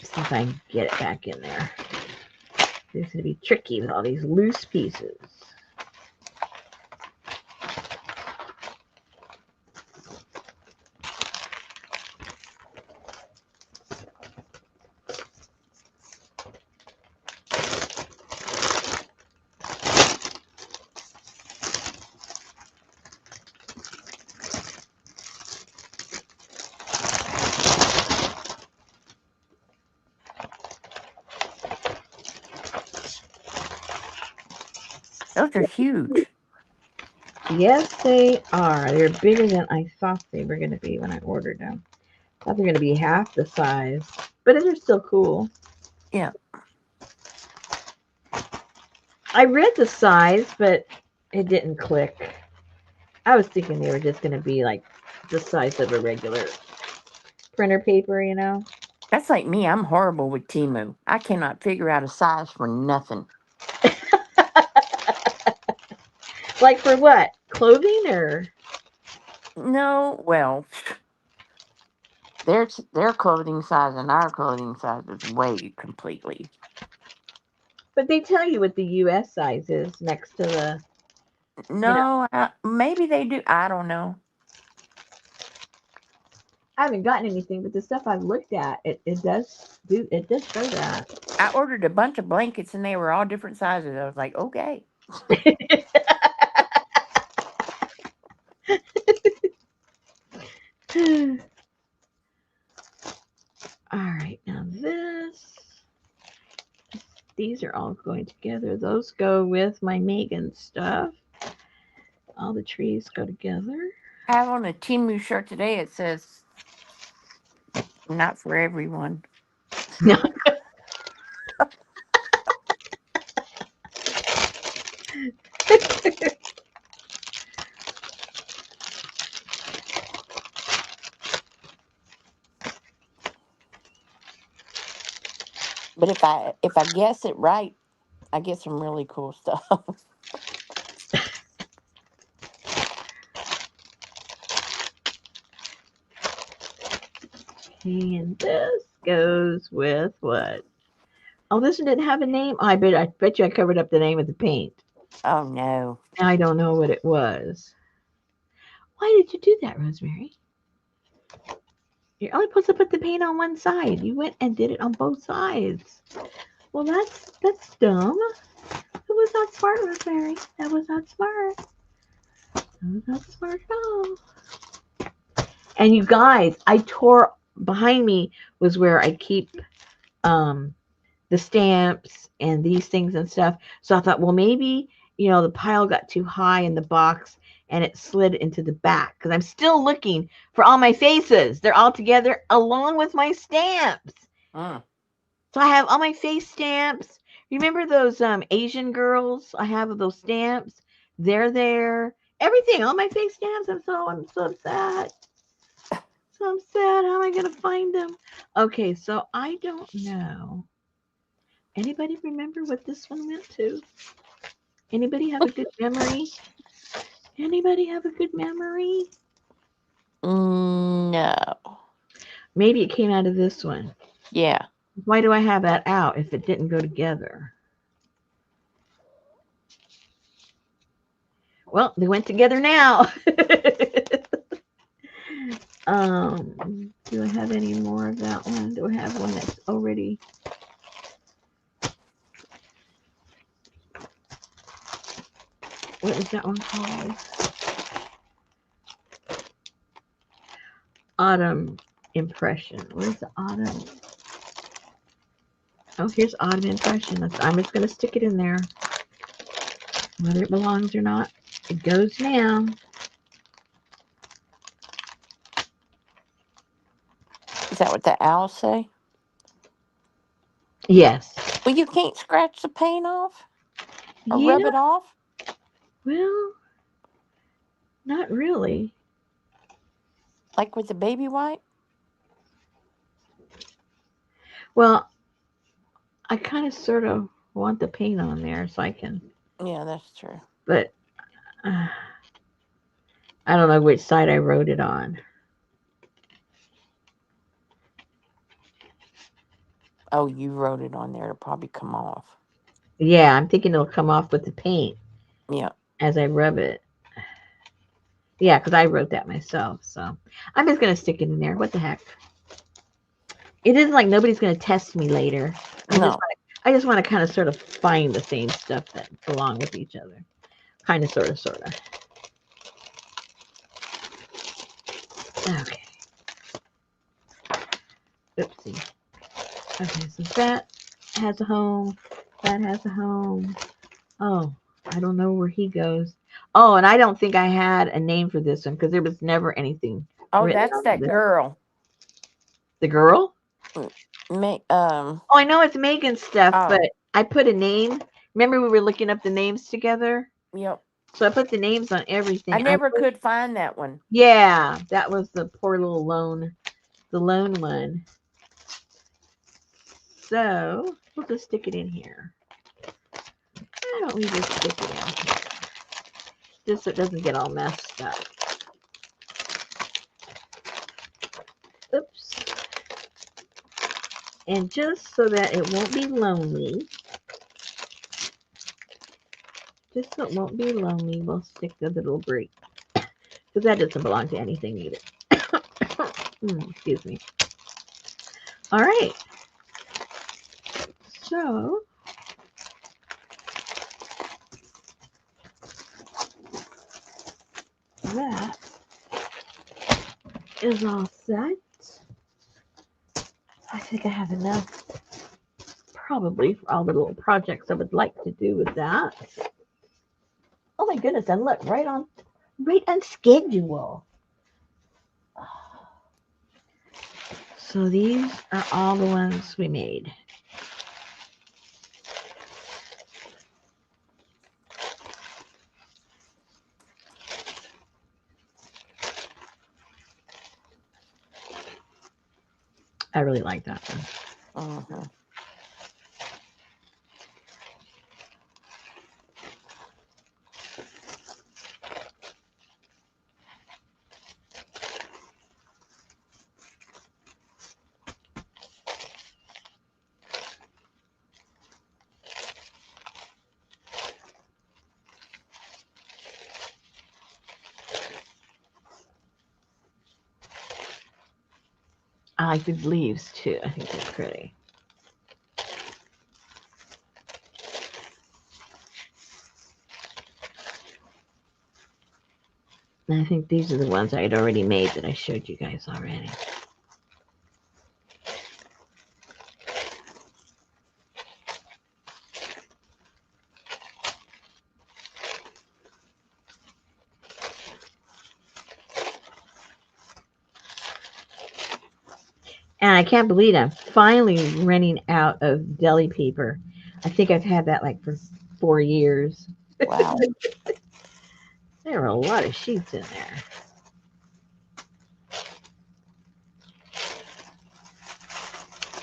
See if I can get it back in there. This is going to be tricky with all these loose pieces. Those are huge. Yes, they are. They're bigger than I thought they were going to be when I ordered them. I thought they were going to be half the size, but they're still cool. Yeah. I read the size, but it didn't click. I was thinking they were just going to be like the size of a regular printer paper, you know? That's like me. I'm horrible with Timu. I cannot figure out a size for nothing. Like for what? Clothing or? No, well, their clothing size and our clothing size is way completely. But they tell you what the US size is next to the, you know, No, maybe they do. I don't know. I haven't gotten anything, but the stuff I've looked at, it does show that. I ordered a bunch of blankets and they were all different sizes. I was like, okay. All right, now these are all going together. Those go with my Megan stuff. All the trees go together. I have on a Timu shirt today. It says, not for everyone. But if I guess it right, I get some really cool stuff. And this goes with what? Oh, this one didn't have a name. I bet you I covered up the name of the paint. Oh no. I don't know what it was. Why did you do that, Rosemary? You're only supposed to put the paint on one side. You went and did it on both sides. Well, that's dumb. That was not smart, Rosemary. That was not smart. That was not smart at all. And you guys, I tore behind me was where I keep um the stamps and these things and stuff. So I thought, well, maybe, the pile got too high in the box and it slid into the back because I'm still looking for all my faces. They're all together along with my stamps. Mm. So I have all my face stamps. Remember those Asian girls? I have those stamps. They're there. Everything, all my face stamps. I'm so upset. So I'm sad. How am I gonna find them? Okay, so I don't know. Anybody remember what this one went to? Anybody have a good memory? Anybody have a good memory? No. Maybe it came out of this one. Yeah. Why do I have that out if it didn't go together? Well, they went together now. Do I have any more of that one? Do I have one that's already? What is that one called? Autumn Impression. Where's the autumn? Oh, here's Autumn Impression. I'm just going to stick it in there. Whether it belongs or not, it goes now. Is that what the owls say? Yes. Well, you can't scratch the paint off or rub Yeah, it off. well, not really. Like with the baby wipe? Well, I kind of sort of want the paint on there so I can, Yeah, that's true. but I don't know which side I wrote it on. Oh, you wrote it on there. It'll probably come off. Yeah, I'm thinking it'll come off with the paint Yeah. as I rub it. Yeah, because I wrote that myself. So I'm just going to stick it in there. What the heck? It isn't like nobody's going to test me later. No. I just want to kind of sort of find the same stuff that belong with each other. Kind of, sort of, sort of. Okay. Oopsie. Okay, so that has a home. That has a home. Oh, I don't know where he goes. Oh, and I don't think I had a name for this one because there was never anything Oh, written that's on that this. girl. The girl? Me, Oh, I know it's Megan's stuff, but oh, I put a name. Remember we were looking up the names together? yep. So I put the names on I everything. never could find that one. Yeah, that was the poor little the lone one. So we'll just stick it in here. Why don't we just stick it in here? Just so it doesn't get all messed up. Oops. And just so that it won't be lonely, just so it won't be lonely, we'll stick the little break. Because that doesn't belong to anything either. Excuse me. All right. So that is all set. I think I have enough probably for all the little projects I would like to do with that. Oh my goodness, and look, right on schedule. So these are all the ones we made. I really like that one. Mm-hmm. I like the leaves too. I think they're pretty. And I think these are the ones I had already made that I showed you guys already. And I can't believe I'm finally running out of deli paper. I think I've had that like for 4 years. Wow. There are a lot of sheets in there.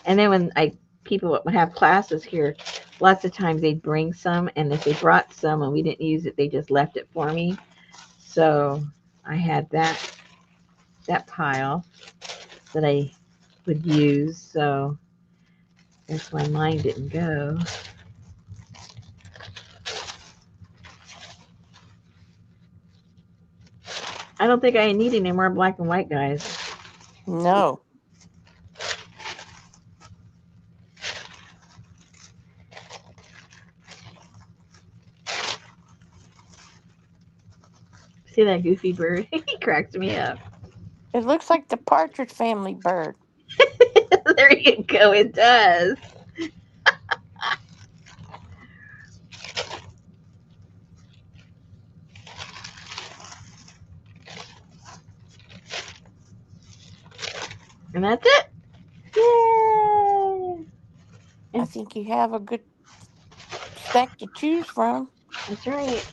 And then when people would have classes here, lots of times they'd bring some, and if they brought some and we didn't use it, they just left it for me. So I had that pile that I would use. So that's why mine didn't go. I don't think I need any more black and white, guys. No. See that goofy bird? He cracks me up. It looks like the Partridge Family bird. There you go. It does. And that's it. Yay! I think you have a good stack to choose from. That's right.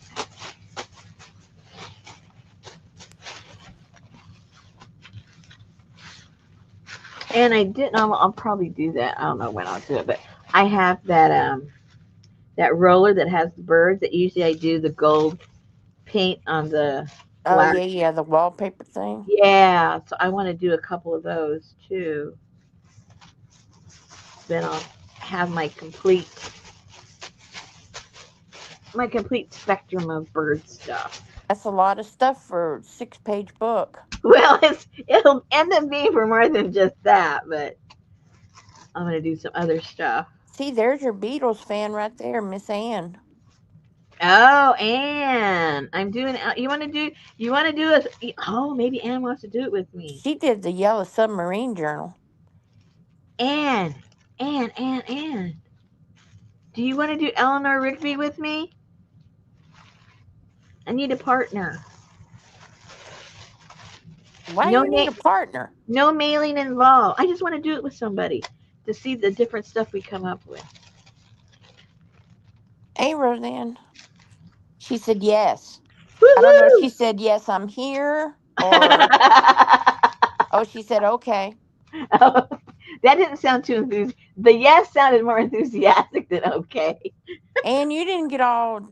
And I didn't. I'll probably do that. I don't know when I'll do it, but I have that roller that has the birds. That usually I do the gold paint on the Oh, black. yeah, the wallpaper thing. Yeah, so I want to do a couple of those too. Then I'll have my complete spectrum of bird stuff. That's a lot of stuff for a 6-page book. Well, it'll end up being for more than just that, but I'm gonna do some other stuff. See, there's your Beatles fan right there, Miss Ann. Oh, Anne, I'm doing. You want to do? You want to do a? Oh, maybe Anne wants to do it with me. She did the Yellow Submarine Journal. Anne, Anne. Do you want to do Eleanor Rigby with me? I need a partner. Why do No you need a partner? no mailing involved. I just want to do it with somebody to see the different stuff we come up with. Hey, Roseanne. She said yes. I don't know if she Woohoo! said yes, I'm here, or oh, she said okay. Oh, that didn't sound too enthusiastic. The yes sounded more enthusiastic than okay. And you didn't get all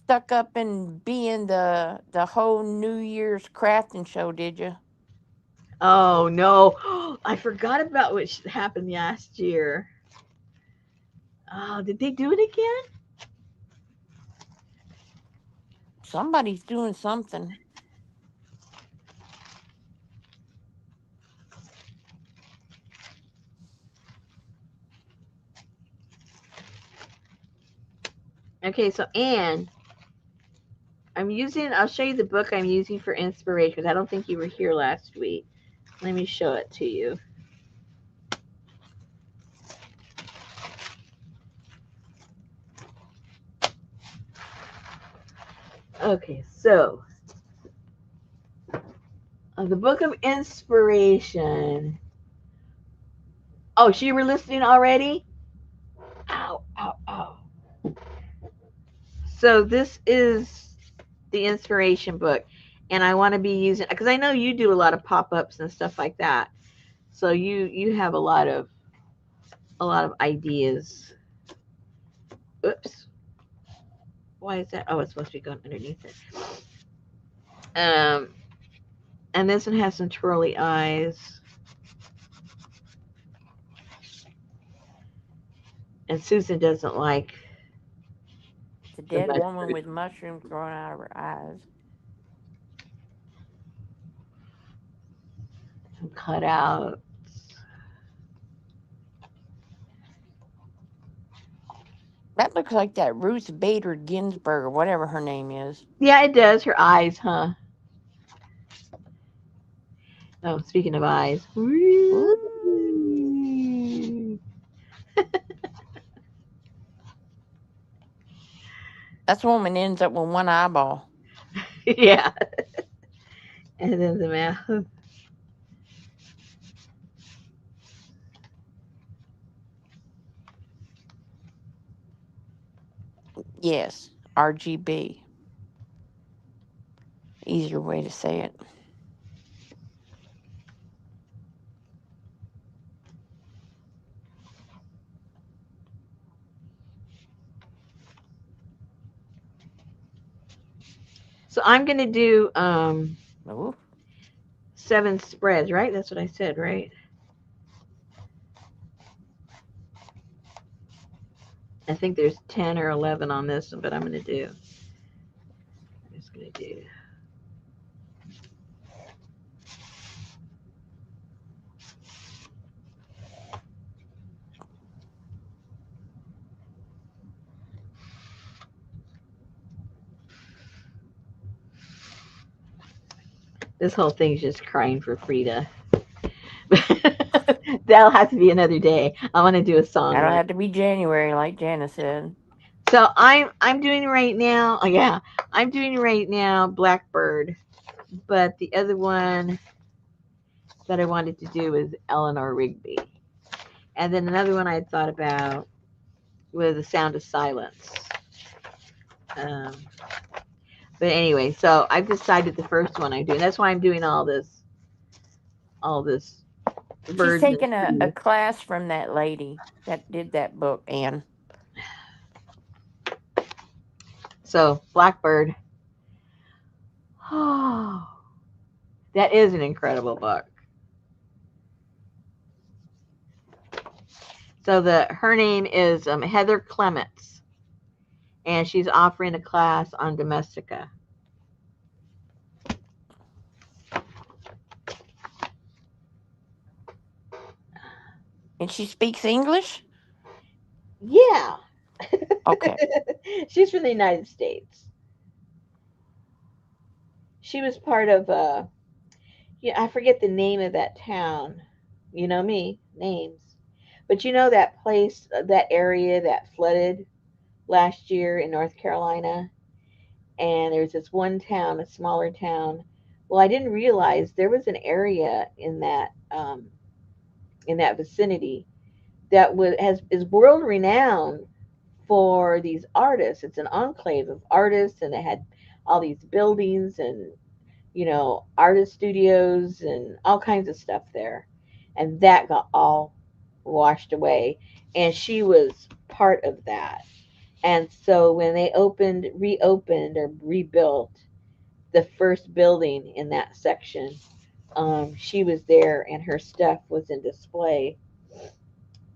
stuck up in being the whole New Year's crafting show, did you? Oh no, I forgot about what happened last year. Oh, did they do it again? Somebody's doing something. Okay, so Anne, I'll show you the book I'm using for inspiration because I don't think you were here last week. Let me show it to you. Okay, so the book of inspiration. Oh, so you were listening already? Ow, ow, ow. So this is the inspiration book, and I want to be using because I know you do a lot of pop-ups and stuff like that. So you have a lot of ideas. Oops. Why is that? Oh, it's supposed to be going underneath it. Um, and this one has some twirly eyes. And Susan doesn't like It's a the dead woman mustard. with mushrooms growing out of her eyes. Some cutout. That looks like that Ruth Bader Ginsburg or whatever her name is. Yeah, it does. Her eyes, huh? Oh, speaking of eyes. Ooh. That woman ends up with one eyeball. Yeah. And then the mouth. Yes, RGB. Easier way to say it. So I'm gonna do Ooh. 7 spreads, right? That's what I said, right? I think there's 10 or 11 on this one, but I'm just gonna do This whole thing's just crying for Frida. That'll have to be another day. I want to do a song That'll on it. have to be January, like Janice said. So I'm doing right now. Oh yeah, I'm doing right now Blackbird, but the other one that I wanted to do is Eleanor Rigby, and then another one I had thought about was The Sound of Silence. Um, but anyway, so I've decided the first one I do, and that's why I'm doing all this She's birds and taking a trees. class from that lady that did that book, Anne. So Blackbird. Oh, that is an incredible book. So her name is Heather Clements, and she's offering a class on Domestica. And she speaks English? Yeah. Okay. She's from the United States. She was part of yeah, I forget the name of that town. You know me, names. But you know that place, that area that flooded last year in North Carolina? And there's this one town, a smaller town. Well, I didn't realize there was an area in that vicinity that is world renowned for these artists. It's an enclave of artists, and it had all these buildings and artist studios and all kinds of stuff there, and that got all washed away. And she was part of that. And so when they reopened or rebuilt the first building in that section, she was there, and her stuff was in display.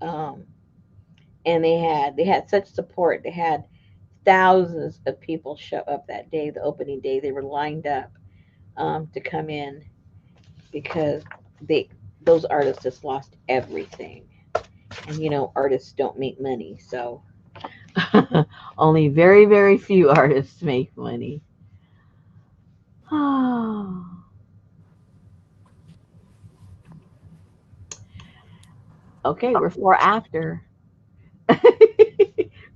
Um, and they had such support. They had thousands of people show up that day, the opening day. They were lined up to come in because they those artists just lost everything. And artists don't make money, so only very, very few artists make money. Okay, we're 4 after.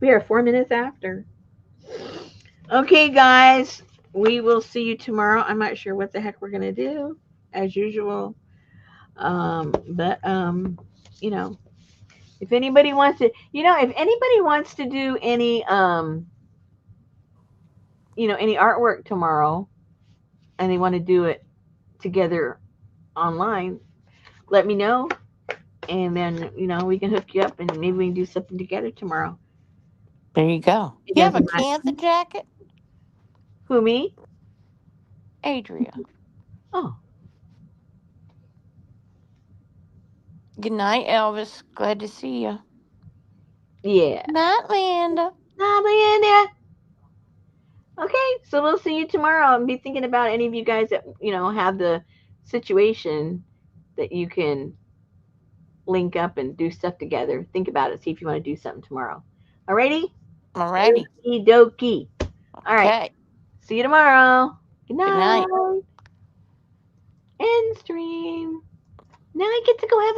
We are 4 minutes after. Okay, guys, we will see you tomorrow. I'm not sure what the heck we're gonna do, as usual. But you know, if anybody wants to, if anybody wants to do any artwork tomorrow, and they want to do it together online, let me know, and then we can hook you up, and maybe we can do something together tomorrow. There you go. It You have a doesn't matter. Kansas jacket? Who, me? Adria. Oh, Good night, Elvis. Glad to see you. yeah. Night, Linda. Nah, Leanna. Okay, so we'll see you tomorrow, and be thinking about any of you guys that have the situation that you can link up and do stuff together. Think about it. See if you want to do something tomorrow. Alrighty? Alrighty. Okie dokie. All right. Okay. See you tomorrow. Good Good night. night. End stream. Now I get to go have a